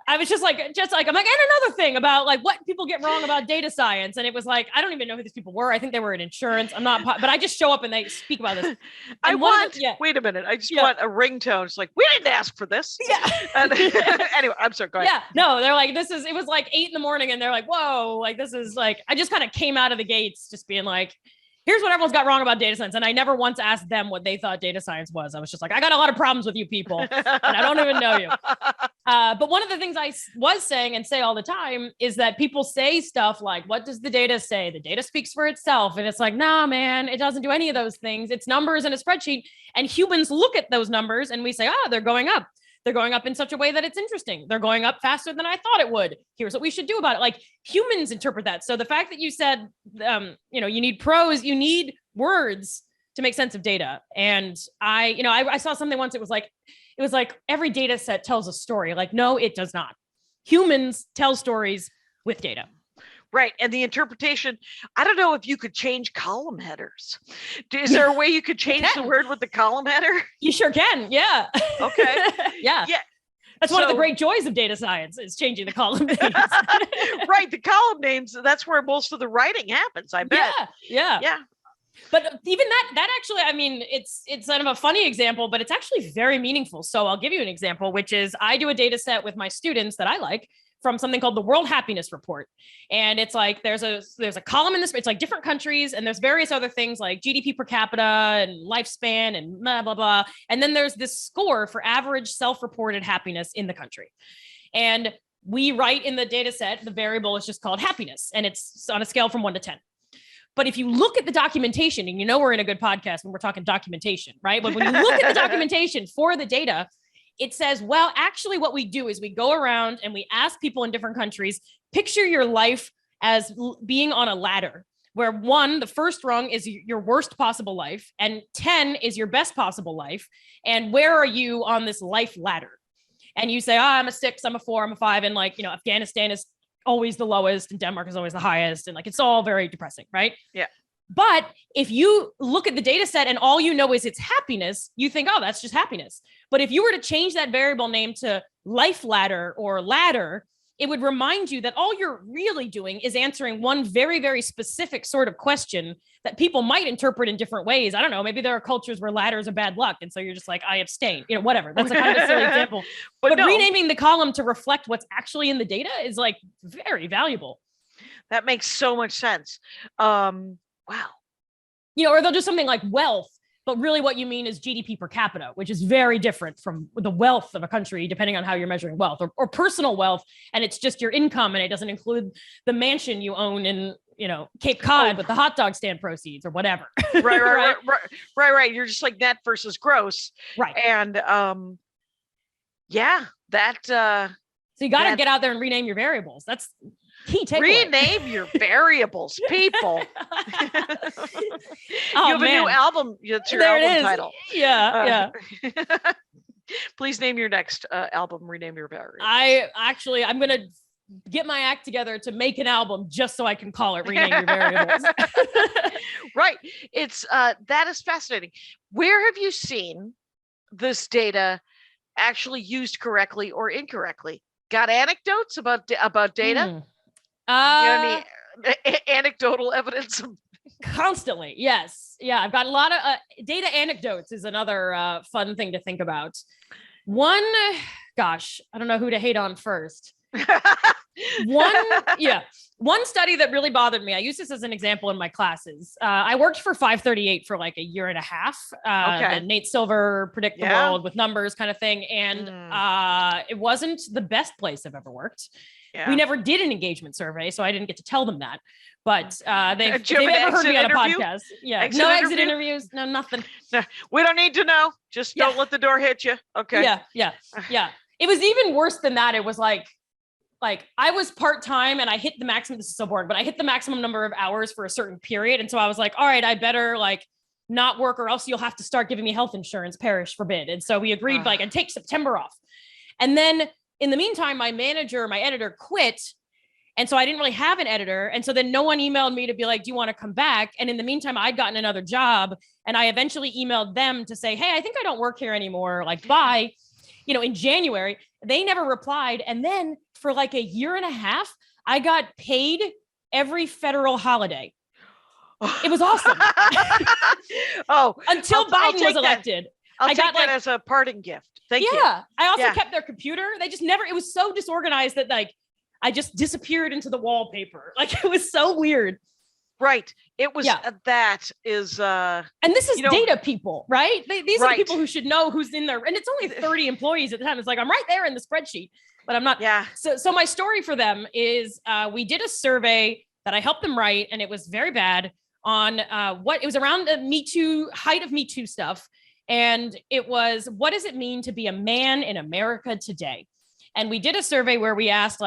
I was just like, I'm like, and another thing about like what people get wrong about data science. And it was like, I don't even know who these people were. I think they were in insurance. I'm not, but I just show up and they speak about this. Wait a minute. I just want a ringtone. It's like, we didn't ask for this. Yeah. Anyway, I'm sorry. Go ahead. Yeah. No, they're like, it was like 8 a.m. and they're like, whoa, like, this is like, I just kind of came out of the gates just being like, here's what everyone's got wrong about data science. And I never once asked them what they thought data science was. I was just like, I got a lot of problems with you people and I don't even know you. But one of the things I was saying and say all the time is that people say stuff like, what does the data say? The data speaks for itself. And it's like, nah, man, it doesn't do any of those things. It's numbers in a spreadsheet. And humans look at those numbers and we say, they're going up. They're going up in such a way that it's interesting. They're going up faster than I thought it would. Here's what we should do about it. Like humans interpret that. So the fact that you said, you need prose, you need words to make sense of data. And I saw something once. It was like every data set tells a story. Like, no, it does not. Humans tell stories with data. Right. And the interpretation, I don't know if you could change column headers. Is there a way you could change the word with the column header? You sure can. Yeah. Okay. Yeah. That's one of the great joys of data science is changing the column names. Right. The column names, that's where most of the writing happens, I bet. Yeah. But even that actually, I mean, it's kind of a funny example, but it's actually very meaningful. So I'll give you an example, which is I do a data set with my students that I like from something called the World Happiness Report. And it's like, there's a column in this, it's like different countries, and there's various other things like GDP per capita and lifespan and blah, blah, blah. And then there's this score for average self-reported happiness in the country. And we write in the data set, the variable is just called happiness, and it's on a scale from 1 to 10. But if you look at the documentation, and we're in a good podcast when we're talking documentation, right? But when you look at the documentation for the data, it says, well, actually what we do is we go around and we ask people in different countries, picture your life as being on a ladder where 1, the first rung is your worst possible life, and 10 is your best possible life. And where are you on this life ladder? And you say, I'm a 6, I'm a 4, I'm a 5. And Afghanistan is always the lowest and Denmark is always the highest. And it's all very depressing, right? Yeah. But if you look at the data set and all you know is it's happiness, you think, oh, that's just happiness. But if you were to change that variable name to life ladder or ladder, it would remind you that all you're really doing is answering one very, very specific sort of question that people might interpret in different ways. I don't know. Maybe there are cultures where ladders are bad luck. And so you're just like, I abstain, whatever. That's a kind of a silly example. But renaming the column to reflect what's actually in the data is very valuable. That makes so much sense. Wow. Or they'll do something like wealth, but really what you mean is GDP per capita, which is very different from the wealth of a country, depending on how you're measuring wealth, or personal wealth. And it's just your income, and it doesn't include the mansion you own in, Cape Cod with the hot dog stand proceeds or whatever. Right. You're just like net versus gross. Right. And so you got to get out there and rename your variables. That's key takeaway. Rename your variables, people. You have a new album. It's your album title. Yeah. Please name your next album. Rename your variables. I'm going to get my act together to make an album just so I can call it Rename Your Variables. Right. It's that is fascinating. Where have you seen this data actually used correctly or incorrectly? Got anecdotes about data? Any anecdotal evidence? Constantly, yes. Yeah, I've got a lot of data anecdotes is another fun thing to think about. One don't know who to hate on first. One study that really bothered me. I use this as an example in my classes. I worked for 538 for like a year and a half. The Nate Silver Predict the World with numbers kind of thing. And it wasn't the best place I've ever worked. Yeah. We never did an engagement survey, so I didn't get to tell them that. But they've never heard me on a podcast. Yeah, no exit interviews, no nothing. No, we don't need to know. Just don't let the door hit you. Okay. Yeah. It was even worse than that. It was like like I was part-time and I hit the maximum, this is so boring, but I hit the maximum number of hours for a certain period. And so I was like, all right, I better like not work or else you'll have to start giving me health insurance, perish forbid. And so we agreed like I'd take September off. And then in the meantime, my editor quit. And so I didn't really have an editor. And so then no one emailed me to be like, do you want to come back? And in the meantime, I'd gotten another job and I eventually emailed them to say, hey, I think I don't work here anymore. Like, bye. In January, they never replied. And then for like a year and a half, I got paid every federal holiday. It was awesome. Until Biden was elected. I got that as a parting gift. Thank you. Yeah. I also kept their computer. They just never, it was so disorganized that like, I just disappeared into the wallpaper. Like it was so weird. Right. It was, that is, and this is data people, right? These are the people who should know who's in there. And it's only 30 employees at the time. It's like, I'm right there in the spreadsheet, but I'm not. Yeah. So my story for them is we did a survey that I helped them write, and it was very bad on it was around the Me Too, height of Me Too stuff. And it was, what does it mean to be a man in America today? And we did a survey where we asked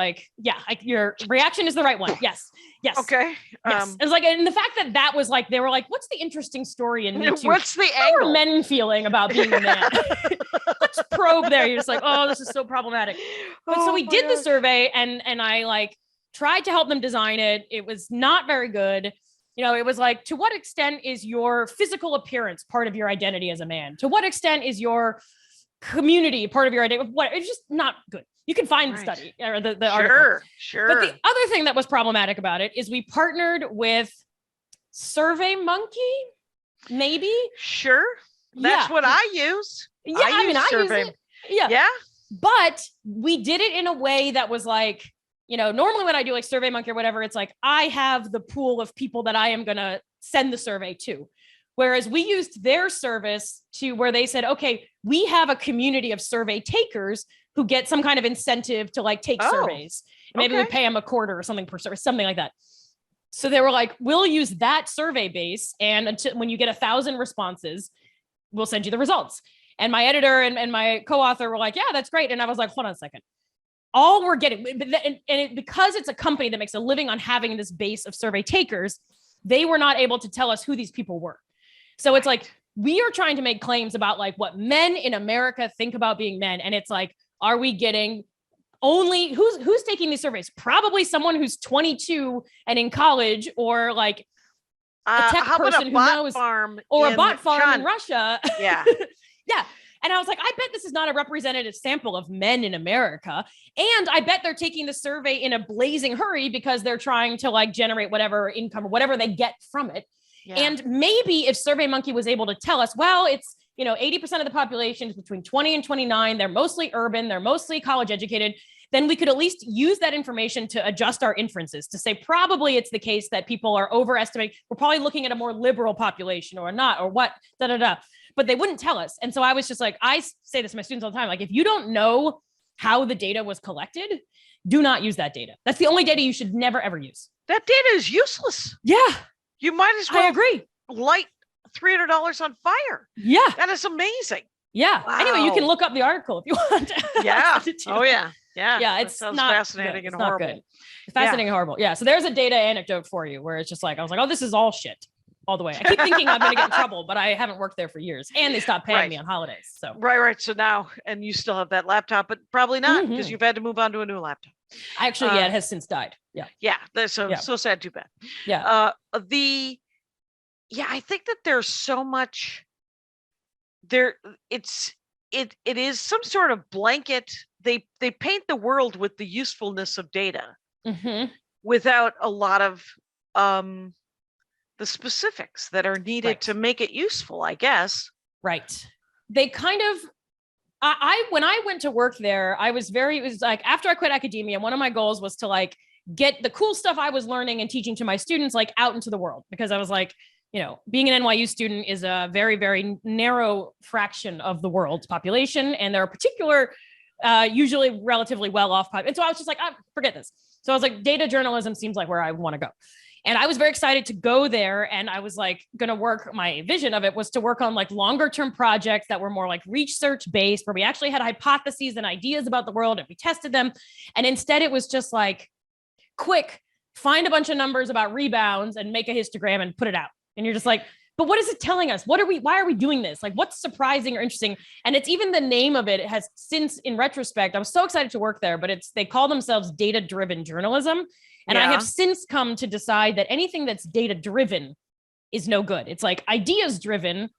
your reaction is the right one. Yes. Yes. Okay. Yes. It was like, and the fact that was like, they were like, what's the interesting story in Me Too? What's the How angle? are men feeling about being a man? Let's probe there. You're just like, oh, this is so problematic. But so we did the survey and I like tried to help them design it. It was not very good. It was like, to what extent is your physical appearance part of your identity as a man? To what extent is your community part of your identity? It's just not good. You can find the study or the article. Sure. But the other thing that was problematic about it is we partnered with SurveyMonkey, maybe. Sure. That's what I use. Yeah, I use it. Yeah. Yeah. But we did it in a way that was like, normally when I do like SurveyMonkey or whatever, it's like, I have the pool of people that I am going to send the survey to. Whereas we used their service to where they said, okay, we have a community of survey takers who get some kind of incentive to like take surveys. Maybe we pay them a quarter or something per service, something like that. So they were like, we'll use that survey base. And until when you get 1,000 responses, we'll send you the results. And my editor and my co-author were like, yeah, that's great. And I was like, hold on a second. All we're getting, because it's a company that makes a living on having this base of survey takers, they were not able to tell us who these people were. So it's like, we are trying to make claims about like what men in America think about being men. And it's like, are we getting only, who's taking these surveys? Probably someone who's 22 and in college, or like a tech person who knows, or a bot farm in Russia. Yeah. Yeah. And I was like, I bet this is not a representative sample of men in America. And I bet they're taking the survey in a blazing hurry because they're trying to like generate whatever income or whatever they get from it. Yeah. And maybe if SurveyMonkey was able to tell us, well, it's, 80% of the population is between 20 and 29. They're mostly urban. They're mostly college educated. Then we could at least use that information to adjust our inferences to say, probably it's the case that people are overestimating. We're probably looking at a more liberal population or not, or what, but they wouldn't tell us. And so I was just like, I say this to my students all the time. Like, if you don't know how the data was collected, do not use that data. That's the only data you should never, ever use. That data is useless. Yeah. You might as well I agree. light $300 on fire. Yeah. That is amazing. Yeah. Wow. Anyway, you can look up the article if you want. Yeah. Oh yeah. Yeah. Yeah. It sounds fascinating and horrible. Not good. Fascinating and horrible. Yeah. So there's a data anecdote for you where it's just like, I was like, oh, this is all shit all the way. I keep thinking I'm going to get in trouble, but I haven't worked there for years, and they stopped paying me on holidays. So Right. So now, and you still have that laptop, but probably not because you've had to move on to a new laptop. Actually, it has since died. Yeah. Yeah. So sad. Too bad. Yeah. I think that there's so much there. It is some sort of blanket. They paint the world with the usefulness of data without a lot of the specifics that are needed to make it useful, I guess. Right. They kind of, when I went to work there, it was like, after I quit academia, one of my goals was to like get the cool stuff I was learning and teaching to my students, like out into the world, because I was like, being an NYU student is a very, very narrow fraction of the world's population. And there are particular, usually relatively well-off. And so I was just like, forget this. So I was like, data journalism seems like where I want to go. And I was very excited to go there. And I was like, going to work, my vision of it was to work on like longer term projects that were more like research based, where we actually had hypotheses and ideas about the world and we tested them. And instead it was just like, quick, find a bunch of numbers about rebounds and make a histogram and put it out. And you're just like, but what is it telling us? Why are we doing this? Like, what's surprising or interesting? And it's even the name of it has since, in retrospect, I was so excited to work there, but they call themselves data-driven journalism. And I have since come to decide that anything that's data-driven is no good. It's like ideas-driven,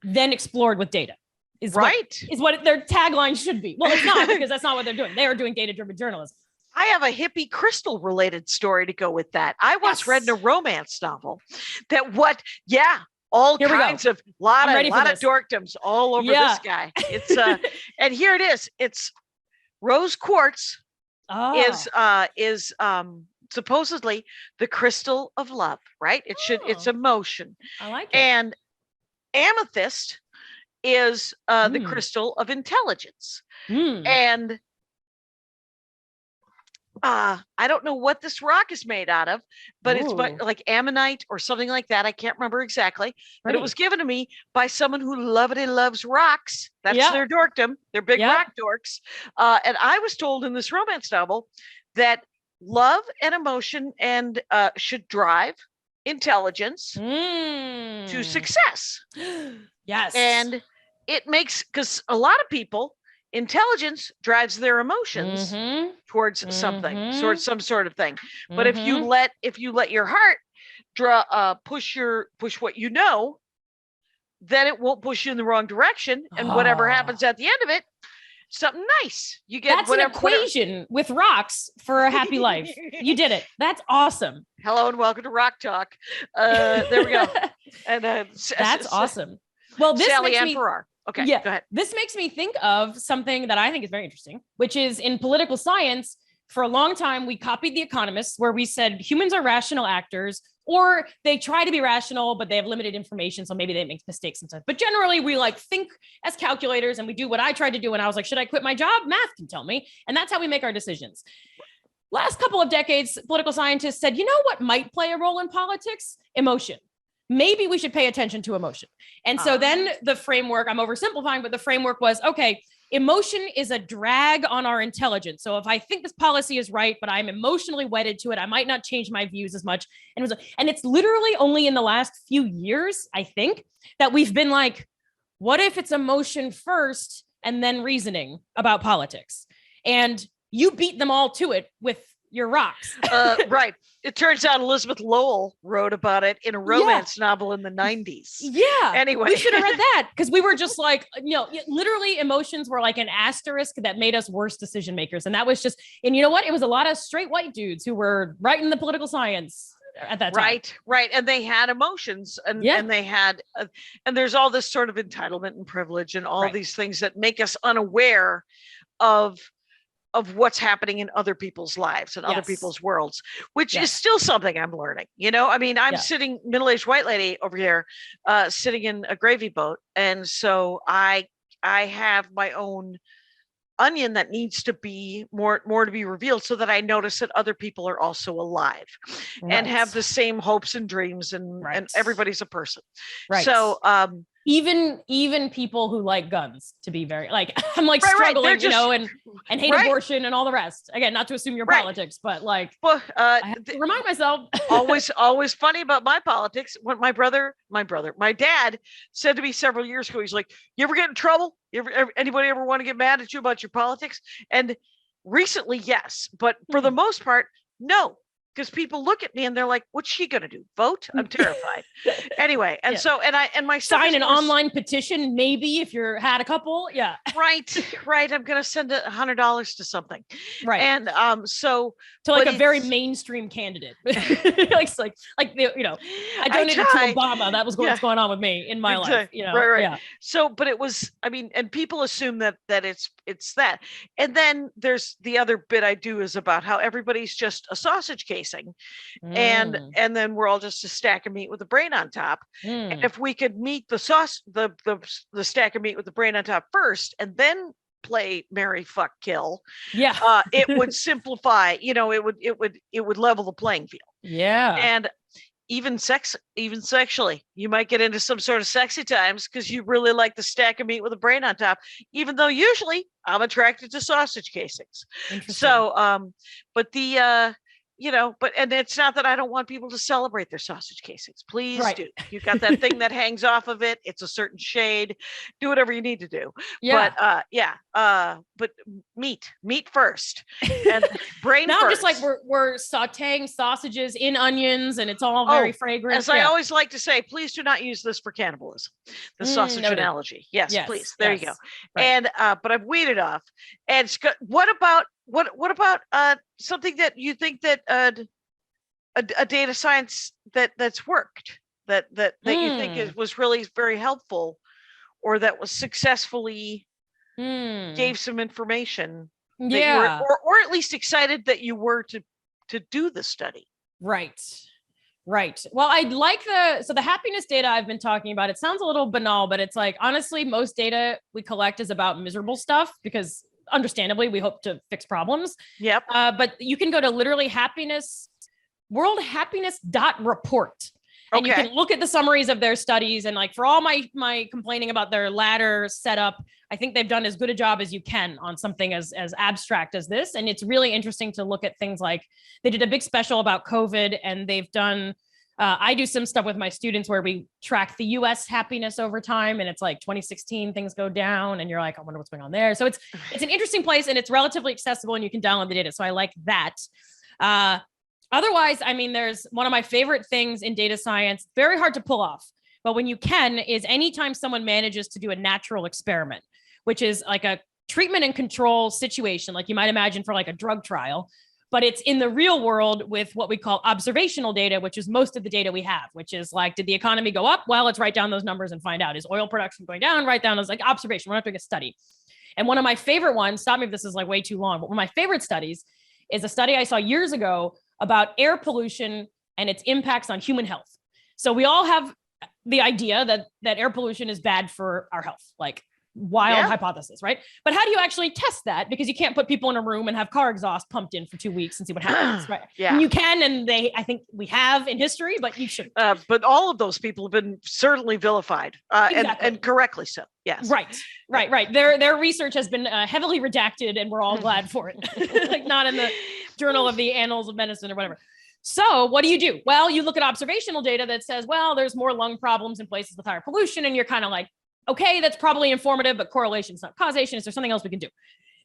then explored with data. Is what their tagline should be. Well, it's not, because that's not what they're doing. They are doing data-driven journalism. I have a hippie crystal related story to go with that. I once read in a romance novel that all kinds of lot of dorkdoms all over this guy. It's and here it is. It's rose quartz is supposedly the crystal of love, right? It's emotion. I like it. And amethyst is the crystal of intelligence. And I don't know what this rock is made out of, but it's like ammonite or something like that. I can't remember exactly, but it was given to me by someone who loves rocks. That's their dorkdom. They're big rock dorks. And I was told in this romance novel that love and emotion and should drive intelligence to success. Yes. And it makes, because a lot of people, intelligence drives their emotions towards something, towards some sort of thing. But if you let your heart push what you know, then it won't push you in the wrong direction. And whatever happens at the end of it, something nice. You get that's an equation with rocks for a happy life. You did it. That's awesome. Hello and welcome to Rock Talk. There we go. And that's awesome. Well, this Sally makes Ann me Farrar. Okay, yeah, go ahead. This makes me think of something that I think is very interesting, which is in political science. For a long time, we copied the economists, where we said humans are rational actors, or they try to be rational, but they have limited information. So maybe they make mistakes sometimes. But generally, we like think as calculators, and we do what I tried to do when I was like, should I quit my job? Math can tell me. And that's how we make our decisions. Last couple of decades, political scientists said, you know what might play a role in politics? Emotion. Maybe we should pay attention to emotion. And so then the framework, I'm oversimplifying, but the framework was, okay, emotion is a drag on our intelligence. So if I think this policy is right, but I'm emotionally wedded to it, I might not change my views as much. And it's literally only in the last few years, I think, that we've been like, what if it's emotion first and then reasoning about politics? And you beat them all to it with your rocks. Right. It turns out Elizabeth Lowell wrote about it in a romance novel in the 90s. Yeah. Anyway. We should have read that, because we were just like, literally emotions were like an asterisk that made us worse decision makers. And that was just, and you know what? It was a lot of straight white dudes who were writing the political science at that time. Right. And they had emotions and they had, and there's all this sort of entitlement and privilege and all these things that make us unaware of what's happening in other people's lives and other people's worlds, which is still something I'm learning. I mean, I'm sitting, middle-aged white lady over here, sitting in a gravy boat. And so I have my own onion that needs to be more to be revealed, so that I notice that other people are also alive and have the same hopes and dreams, and everybody's a person. Right. So, even people who like guns, to be very like, I'm like struggling, and hate abortion and all the rest. Again, not to assume your politics, but like, I have to remind myself. always funny about my politics. When my dad said to me several years ago, he's like, "You ever get in trouble? Anybody ever want to get mad at you about your politics?" And recently, yes, but for the most part, no. Because people look at me and they're like, what's she going to do? Vote? I'm terrified. Anyway. And so, and my sign an online petition, maybe, if you're had a couple. Yeah. Right. I'm going to send $100 to something. Right. And so to like a very mainstream candidate. I donated to Obama. That was what's going on with me in my life. Right. Yeah. So, but it was, I mean, and people assume that it's that. And then there's the other bit I do is about how everybody's just a sausage casing. And then we're all just a stack of meat with a brain on top. And if we could meet the stack of meat with the brain on top first, and then play marry, fuck, kill, it would simplify. It would level the playing field. Yeah. even sexually, you might get into some sort of sexy times because you really like the stack of meat with a brain on top, even though usually I'm attracted to sausage casings. So, but the, and it's not that I don't want people to celebrate their sausage casings. Please do. You got that thing that hangs off of it. It's a certain shade. Do whatever you need to do. Yeah. But meat first, and brain now first. Just like we're sautéing sausages in onions, and it's all very fragrant. As I always like to say, please do not use this for cannibalism. The sausage analogy. Yes, please. There you go. Right. And but I've weeded off. And what about something that you think that a data science that's worked that you think was really very helpful, or that was successfully gave some information that you were, or at least excited that you were to do the study? Right. Well, I'd like the happiness data I've been talking about. It sounds a little banal, but it's like, honestly, most data we collect is about miserable stuff because understandably we hope to fix problems. Yep. But you can go to literally worldhappiness.report. And you can look at the summaries of their studies, and like for all my complaining about their ladder setup, I think they've done as good a job as you can on something as abstract as this. And it's really interesting to look at things like they did a big special about COVID, and they've done, I do some stuff with my students where we track the US happiness over time, and it's like 2016 things go down and you're like, I wonder what's going on there. So it's an interesting place, and it's relatively accessible, and you can download the data. So I like that. Otherwise, I mean, there's one of my favorite things in data science, very hard to pull off, but when you can, is anytime someone manages to do a natural experiment, which is like a treatment and control situation, like you might imagine for like a drug trial, but it's in the real world with what we call observational data, which is most of the data we have, which is like, did the economy go up? Well, let's write down those numbers and find out. Is oil production going down? Write down those, like observation. We're not doing a study. And one of my favorite ones, stop me if this is like way too long, but one of my favorite studies is a study I saw years ago about air pollution and its impacts on human health. So we all have the idea that air pollution is bad for our health, like wild hypothesis, right? But how do you actually test that? Because you can't put people in a room and have car exhaust pumped in for 2 weeks and see what happens, right? Yeah. And you can, and I think we have in history, but you shouldn't. But all of those people have been certainly vilified, and correctly so. Yes. Right. Their research has been heavily redacted, and we're all glad for it. Like not in the Journal of the Annals of Medicine or whatever. So what do? Well, you look at observational data that says, well, there's more lung problems in places with higher pollution. And you're kind of like, okay, that's probably informative, but correlation is not causation. Is there something else we can do?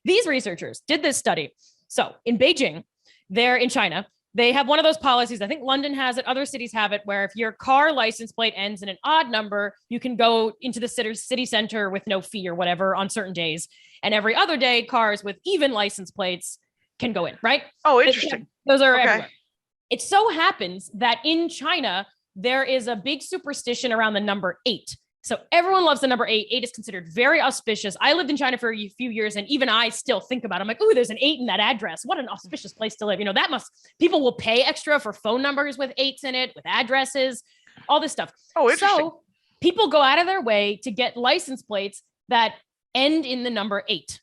These researchers did this study. So in Beijing, they're in China, they have one of those policies. I think London has it. Other cities have it, where if your car license plate ends in an odd number, you can go into the city center with no fee or whatever on certain days. And every other day, cars with even license plates can go in, right? Oh, interesting. Those are everywhere. It so happens that in China, there is a big superstition around the number 8. So everyone loves the number 8. 8 is considered very auspicious. I lived in China for a few years, and even I still think about it. I'm like, ooh, there's an 8 in that address. What an auspicious place to live. You know, people will pay extra for phone numbers with 8s in it, with addresses, all this stuff. Oh, interesting. So people go out of their way to get license plates that end in the number 8. Okay.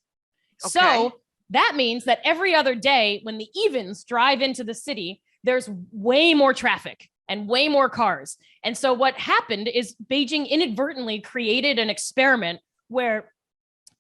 So that means that every other day when the evens drive into the city, there's way more traffic and way more cars. And so what happened is Beijing inadvertently created an experiment where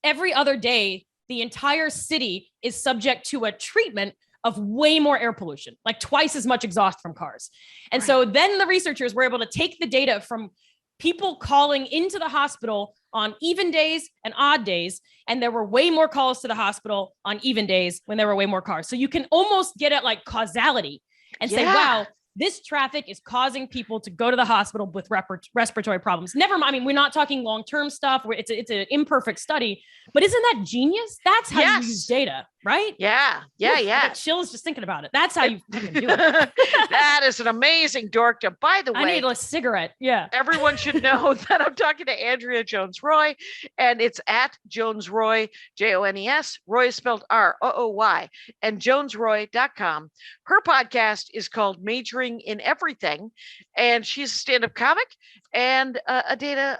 every other day, the entire city is subject to a treatment of way more air pollution, like twice as much exhaust from cars. And so then the researchers were able to take the data from people calling into the hospital on even days and odd days, and there were way more calls to the hospital on even days when there were way more cars. So you can almost get at like causality and say, wow, this traffic is causing people to go to the hospital with respiratory problems. Never mind. I mean, we're not talking long-term stuff where it's an imperfect study, but isn't that genius? That's how you use data, right? Yeah. I get chills just thinking about it. That's how you fucking do it. That is an amazing dork. By the way, I need a cigarette. Yeah. Everyone should know that I'm talking to Andrea Jones-Rooy, and it's at Jones-Rooy, Jones. Roy is spelled Rooy, and jonesroy.com. Her podcast is called Majoring in Everything, and she's a stand-up comic and a data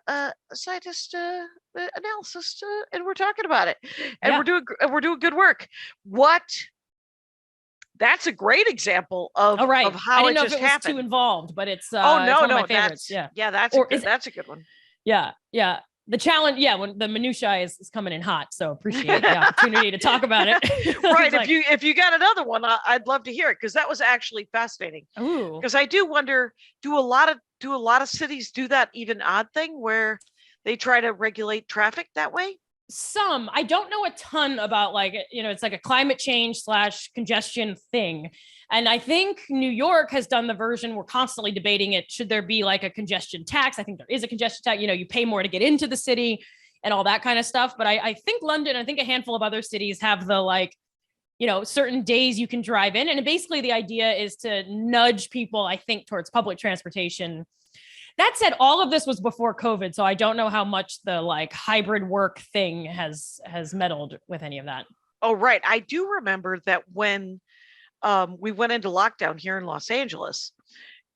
scientist analysis, and we're talking about it, and we're doing good work. that's a great example of, Oh, right. of how I didn't it know just if it was happened. too involved, but it's Oh, it's no, one of no, my favorites. that's Or that's a good one. Yeah. The challenge, when the minutia is coming in hot. So appreciate the opportunity to talk about it. Right. Like, If you got another one, I'd love to hear it, because that was actually fascinating. ooh. Because I do wonder, do a lot of cities do that even odd thing where they try to regulate traffic that way? Some. I don't know a ton about, like, it's like a climate change / congestion thing. And I think New York has done the version, we're constantly debating it. Should there be like a congestion tax? I think there is a congestion tax. You pay more to get into the city and all that kind of stuff. But I think London, I think a handful of other cities have the, like, certain days you can drive in. And basically the idea is to nudge people, I think, towards public transportation. That said, all of this was before COVID, so I don't know how much the, like, hybrid work thing has meddled with any of that. Oh, right. I do remember that when we went into lockdown here in Los Angeles,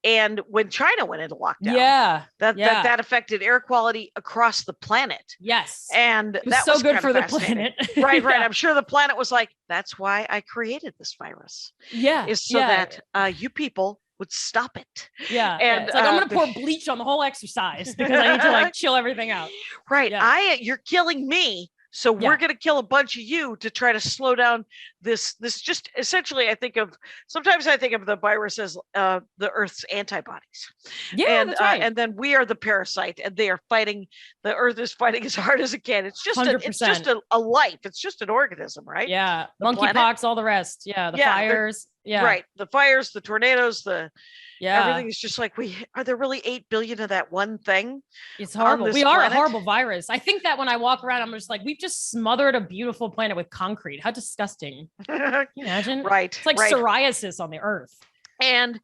and when China went into lockdown, that affected air quality across the planet. Yes. And it was that so was good kind for of the fascinating. planet. Right. Yeah. I'm sure the planet was like, that's why I created this virus. Yeah. Is so that you people would stop it. Yeah. And it's like, I'm going to pour bleach on the whole exercise because I need to, like, chill everything out. Right. Yeah. You're killing me. So we're going to kill a bunch of you to try to slow down this just essentially, sometimes I think of the virus as the Earth's antibodies. Yeah, that's right. And then we are the parasite, and the Earth is fighting as hard as it can. It's just 100%. a life. It's just an organism, right? Yeah. The Monkeypox, all the rest. Yeah. The fires. Yeah. Right. The fires, the tornadoes, yeah. everything is just like, are there really 8 billion of that one thing? It's horrible. We are planet? a horrible virus. I think that when I walk around, I'm just like, we've just smothered a beautiful planet with concrete. How disgusting. Can you imagine? Right. It's like psoriasis on the earth. And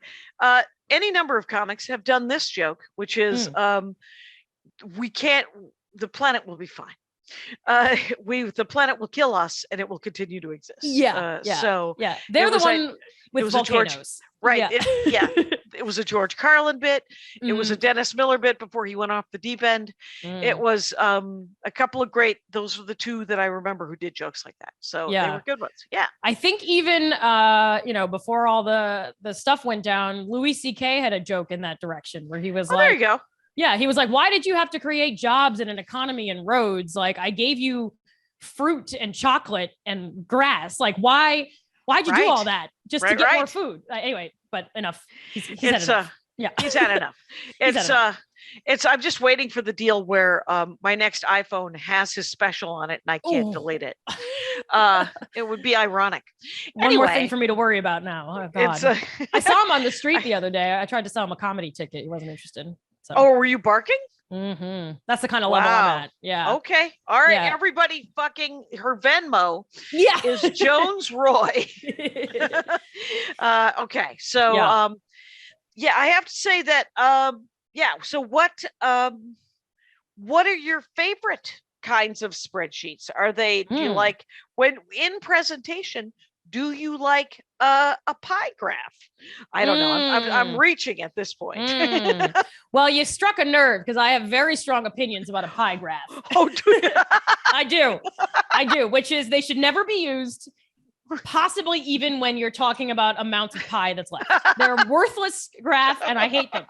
any number of comics have done this joke, which is the planet will be fine. The planet will kill us, and it will continue to exist. So they're the one with volcanoes. Right. It was a George Carlin bit. It was a Dennis Miller bit before he went off the deep end. It was a couple of those were the two that I remember who did jokes like that. So they were good ones. Yeah. I think even before all the stuff went down, Louis C.K. had a joke in that direction where he was like, there you go. Yeah, he was like, why did you have to create jobs and an economy and roads? Like, I gave you fruit and chocolate and grass. Like, why'd you do all that just to get more food? Anyway, but enough. He's had enough. He's had enough. I'm just waiting for the deal where my next iPhone has his special on it and I can't delete it. It would be ironic. One more thing for me to worry about now. Oh, God. I saw him on the street the other day. I tried to sell him a comedy ticket. He wasn't interested. So. Oh, were you barking? Mm-hmm. That's the kind of level I'm at. Yeah. Okay. All right. Yeah. Everybody fucking her Venmo is Jones-Rooy. Okay. So, I have to say that, So what are your favorite kinds of spreadsheets? Are they, do you like, when in presentation, do you like a pie graph? I don't know. I'm reaching at this point. Well, you struck a nerve because I have very strong opinions about a pie graph. Oh, do you? I do, which is they should never be used, possibly even when you're talking about amounts of pie that's left. They're a worthless graph and I hate them.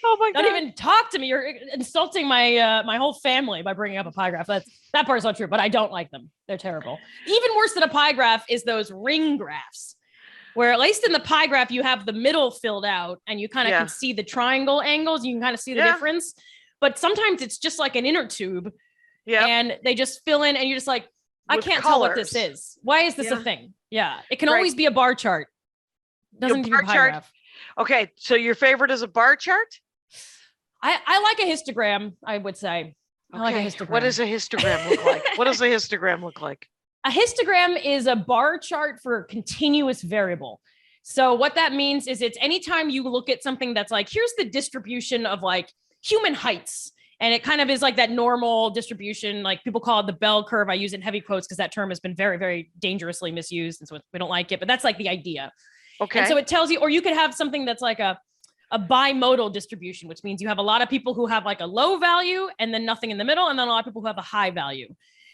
Oh my God. Don't even talk to me. You're insulting my my whole family by bringing up a pie graph. That part's not true, but I don't like them. They're terrible. Even worse than a pie graph is those ring graphs, where at least in the pie graph, you have the middle filled out and you kind of can see the triangle angles. You can kind of see the difference, but sometimes it's just like an inner tube and they just fill in and you're just like, I can't tell what this is. Why is this a thing? Yeah. It can always be a bar chart. Doesn't give you a pie graph. Okay, so your favorite is a bar chart? I like a histogram, I would say. I like a histogram. What does a histogram look like? What does a histogram look like? A histogram is a bar chart for a continuous variable. So what that means is it's anytime you look at something that's like, here's the distribution of like human heights. And it kind of is like that normal distribution, like people call it the bell curve. I use it in heavy quotes because that term has been very, very dangerously misused. And so we don't like it, but that's like the idea. Okay. And so it tells you, or you could have something that's like a bimodal distribution, which means you have a lot of people who have like a low value and then nothing in the middle, and then a lot of people who have a high value.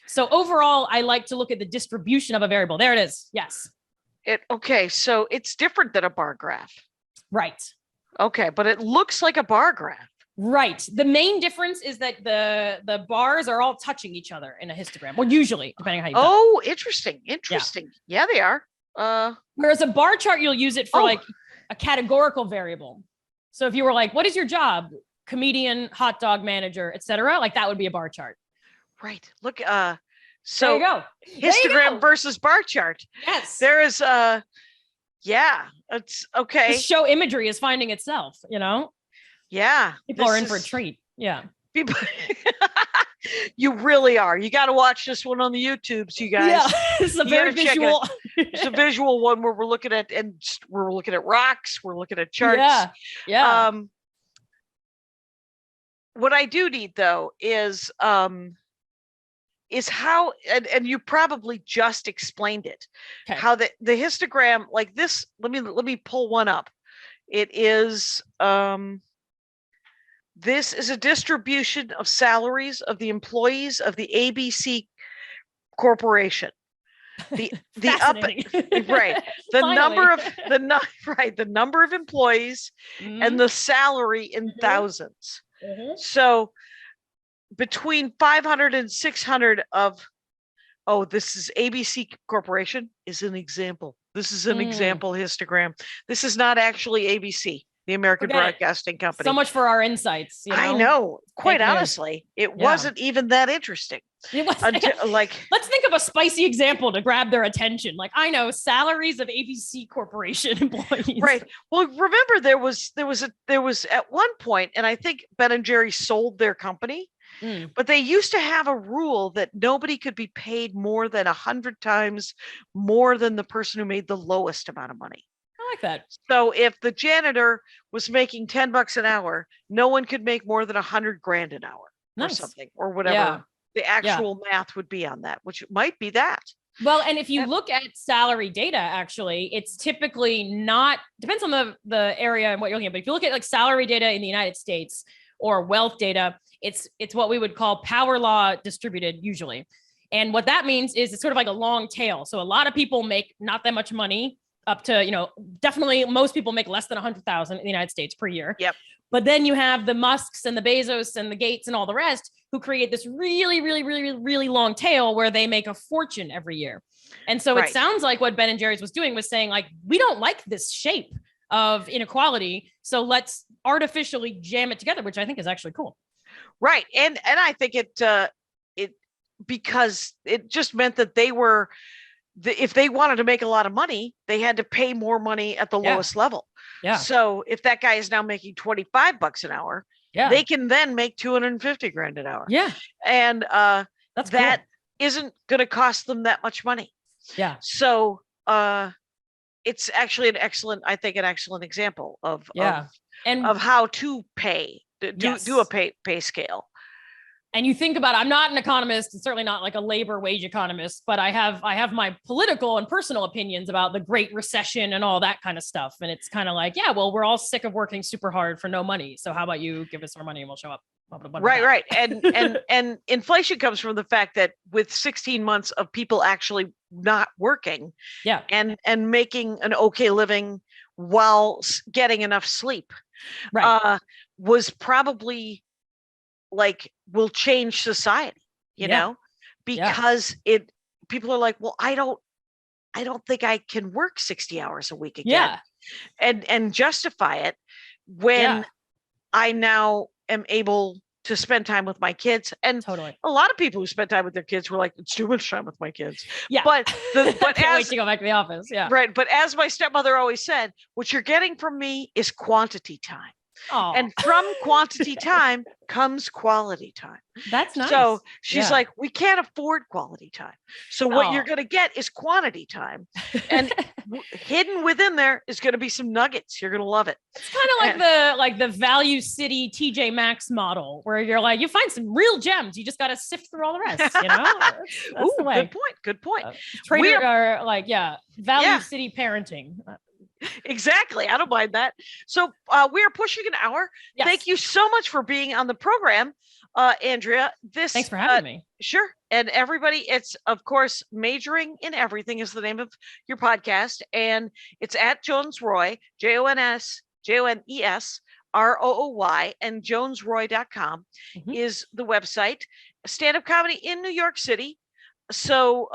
So overall, I like to look at the distribution of a variable. There it is. Yes. Okay, so it's different than a bar graph. Right. Okay, but it looks like a bar graph. Right. The main difference is that the bars are all touching each other in a histogram, or usually, depending on how you. Oh, interesting. Interesting. Yeah, they are. Whereas a bar chart, you'll use it for like a categorical variable. So if you were like, what is your job? Comedian, hot dog manager, etc. Like that would be a bar chart. Right. Look, So there you go. Histogram versus bar chart. Yes. There is yeah, it's okay. The show imagery is finding itself, Yeah. People are in for a treat. Yeah. People you really are. You got to watch this one on the YouTubes, you guys. Yeah. It's a very visual. It's a visual one where we're looking at rocks, we're looking at charts. Yeah. Yeah. What I do need though is how, and you probably just explained it, how the histogram like this, let me pull one up. It is, this is a distribution of salaries of the employees of the ABC Corporation. The up right, the number of employees and the salary in thousands. So between 500 and 600 of, this is ABC Corporation is an example. This is an example histogram. This is not actually ABC, the American Broadcasting Company. So much for our insights. I know. Quite honestly, it wasn't even that interesting. It was, let's think of a spicy example to grab their attention. Like, I know salaries of ABC Corporation employees. Right. Well, remember there was at one point, and I think Ben and Jerry sold their company, but they used to have a rule that nobody could be paid more than 100 times more than the person who made the lowest amount of money. I like that. So if the janitor was making $10 an hour, no one could make more than 100 grand an hour or something, or whatever the actual math would be on that, which might be that. Well, and if you look at salary data, actually, it's typically not, depends on the area and what you're looking at. But if you look at like salary data in the United States or wealth data, it's what we would call power law distributed usually. And what that means is it's sort of like a long tail. So a lot of people make not that much money, up to, definitely most people make less than 100,000 in the United States per year. Yep. But then you have the Musks and the Bezos and the Gates and all the rest who create this really, really, really, really long tail where they make a fortune every year. And so it sounds like what Ben and Jerry's was doing was saying, like, we don't like this shape of inequality, so let's artificially jam it together, which I think is actually cool. Right. And I think it because it just meant that they were, if they wanted to make a lot of money, they had to pay more money at the lowest level. Yeah. So if that guy is now making $25 an hour, they can then make 250 grand an hour. Yeah. And that's that cool. Isn't going to cost them that much money. Yeah. So it's actually an excellent example of how to pay, do a pay scale. And you think about it, I'm not an economist, and certainly not like a labor wage economist, but I have my political and personal opinions about the Great Recession and all that kind of stuff. And it's kind of like, well, we're all sick of working super hard for no money. So how about you give us our money and we'll show up? Right. And inflation comes from the fact that with 16 months of people actually not working and making an okay living while getting enough sleep, was probably like will change society, you know, because people are like, well, I don't think I can work 60 hours a week again and justify it when I now am able to spend time with my kids. And a lot of people who spend time with their kids were like, it's too much time with my kids. Yeah. But can't wait to go back to the office. Yeah. Right. But as my stepmother always said, what you're getting from me is quantity time. Aww. And from quantity time comes quality time. That's nice. So she's like, we can't afford quality time. So what you're going to get is quantity time. And hidden within there is going to be some nuggets. You're going to love it. It's kind of like the Value City TJ Maxx model, where you're like, you find some real gems. You just got to sift through all the rest. That's the way. Good point. Value City parenting. Exactly. I don't mind that. So we are pushing an hour. Yes. Thank you so much for being on the program, Andrea. Thanks for having me. Sure. And everybody, it's of course Majoring in Everything is the name of your podcast. And it's at Jones-Rooy, JONESROOY, and jonesroy.com Mhm. is the website. Stand-up comedy in New York City. So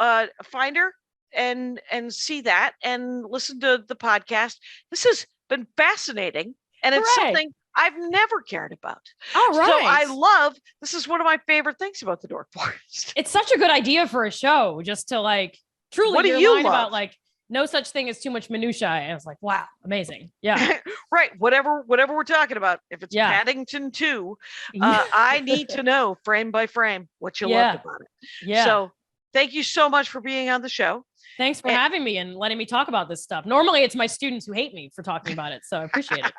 find her and see that and listen to the podcast. This has been fascinating. And it's Hooray. something I've never cared about. All right. So I love, this is one of my favorite things about the Dork Forest. It's such a good idea for a show, just to like truly What do your you line love? about like no such thing as too much minutia. And I was like, wow, amazing. Yeah. Right. Whatever we're talking about. If it's Yeah. Paddington 2, I need to know frame by frame what you Yeah. loved about it. Yeah. So thank you so much for being on the show. Thanks for and- having me and letting me talk about this stuff. Normally it's my students who hate me for talking about it. So I appreciate it.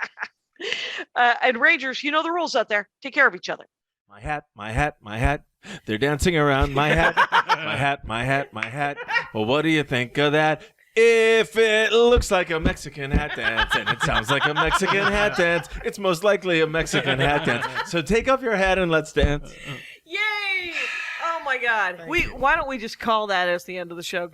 And Rangers, you know the rules out there. Take care of each other. My hat, my hat, my hat. They're dancing around my hat. My hat, my hat, my hat. Well, what do you think of that? If it looks like a Mexican hat dance and it sounds like a Mexican hat dance, it's most likely a Mexican hat dance. So take off your hat and let's dance. Yay! Oh my God. Why don't we just call that as the end of the show?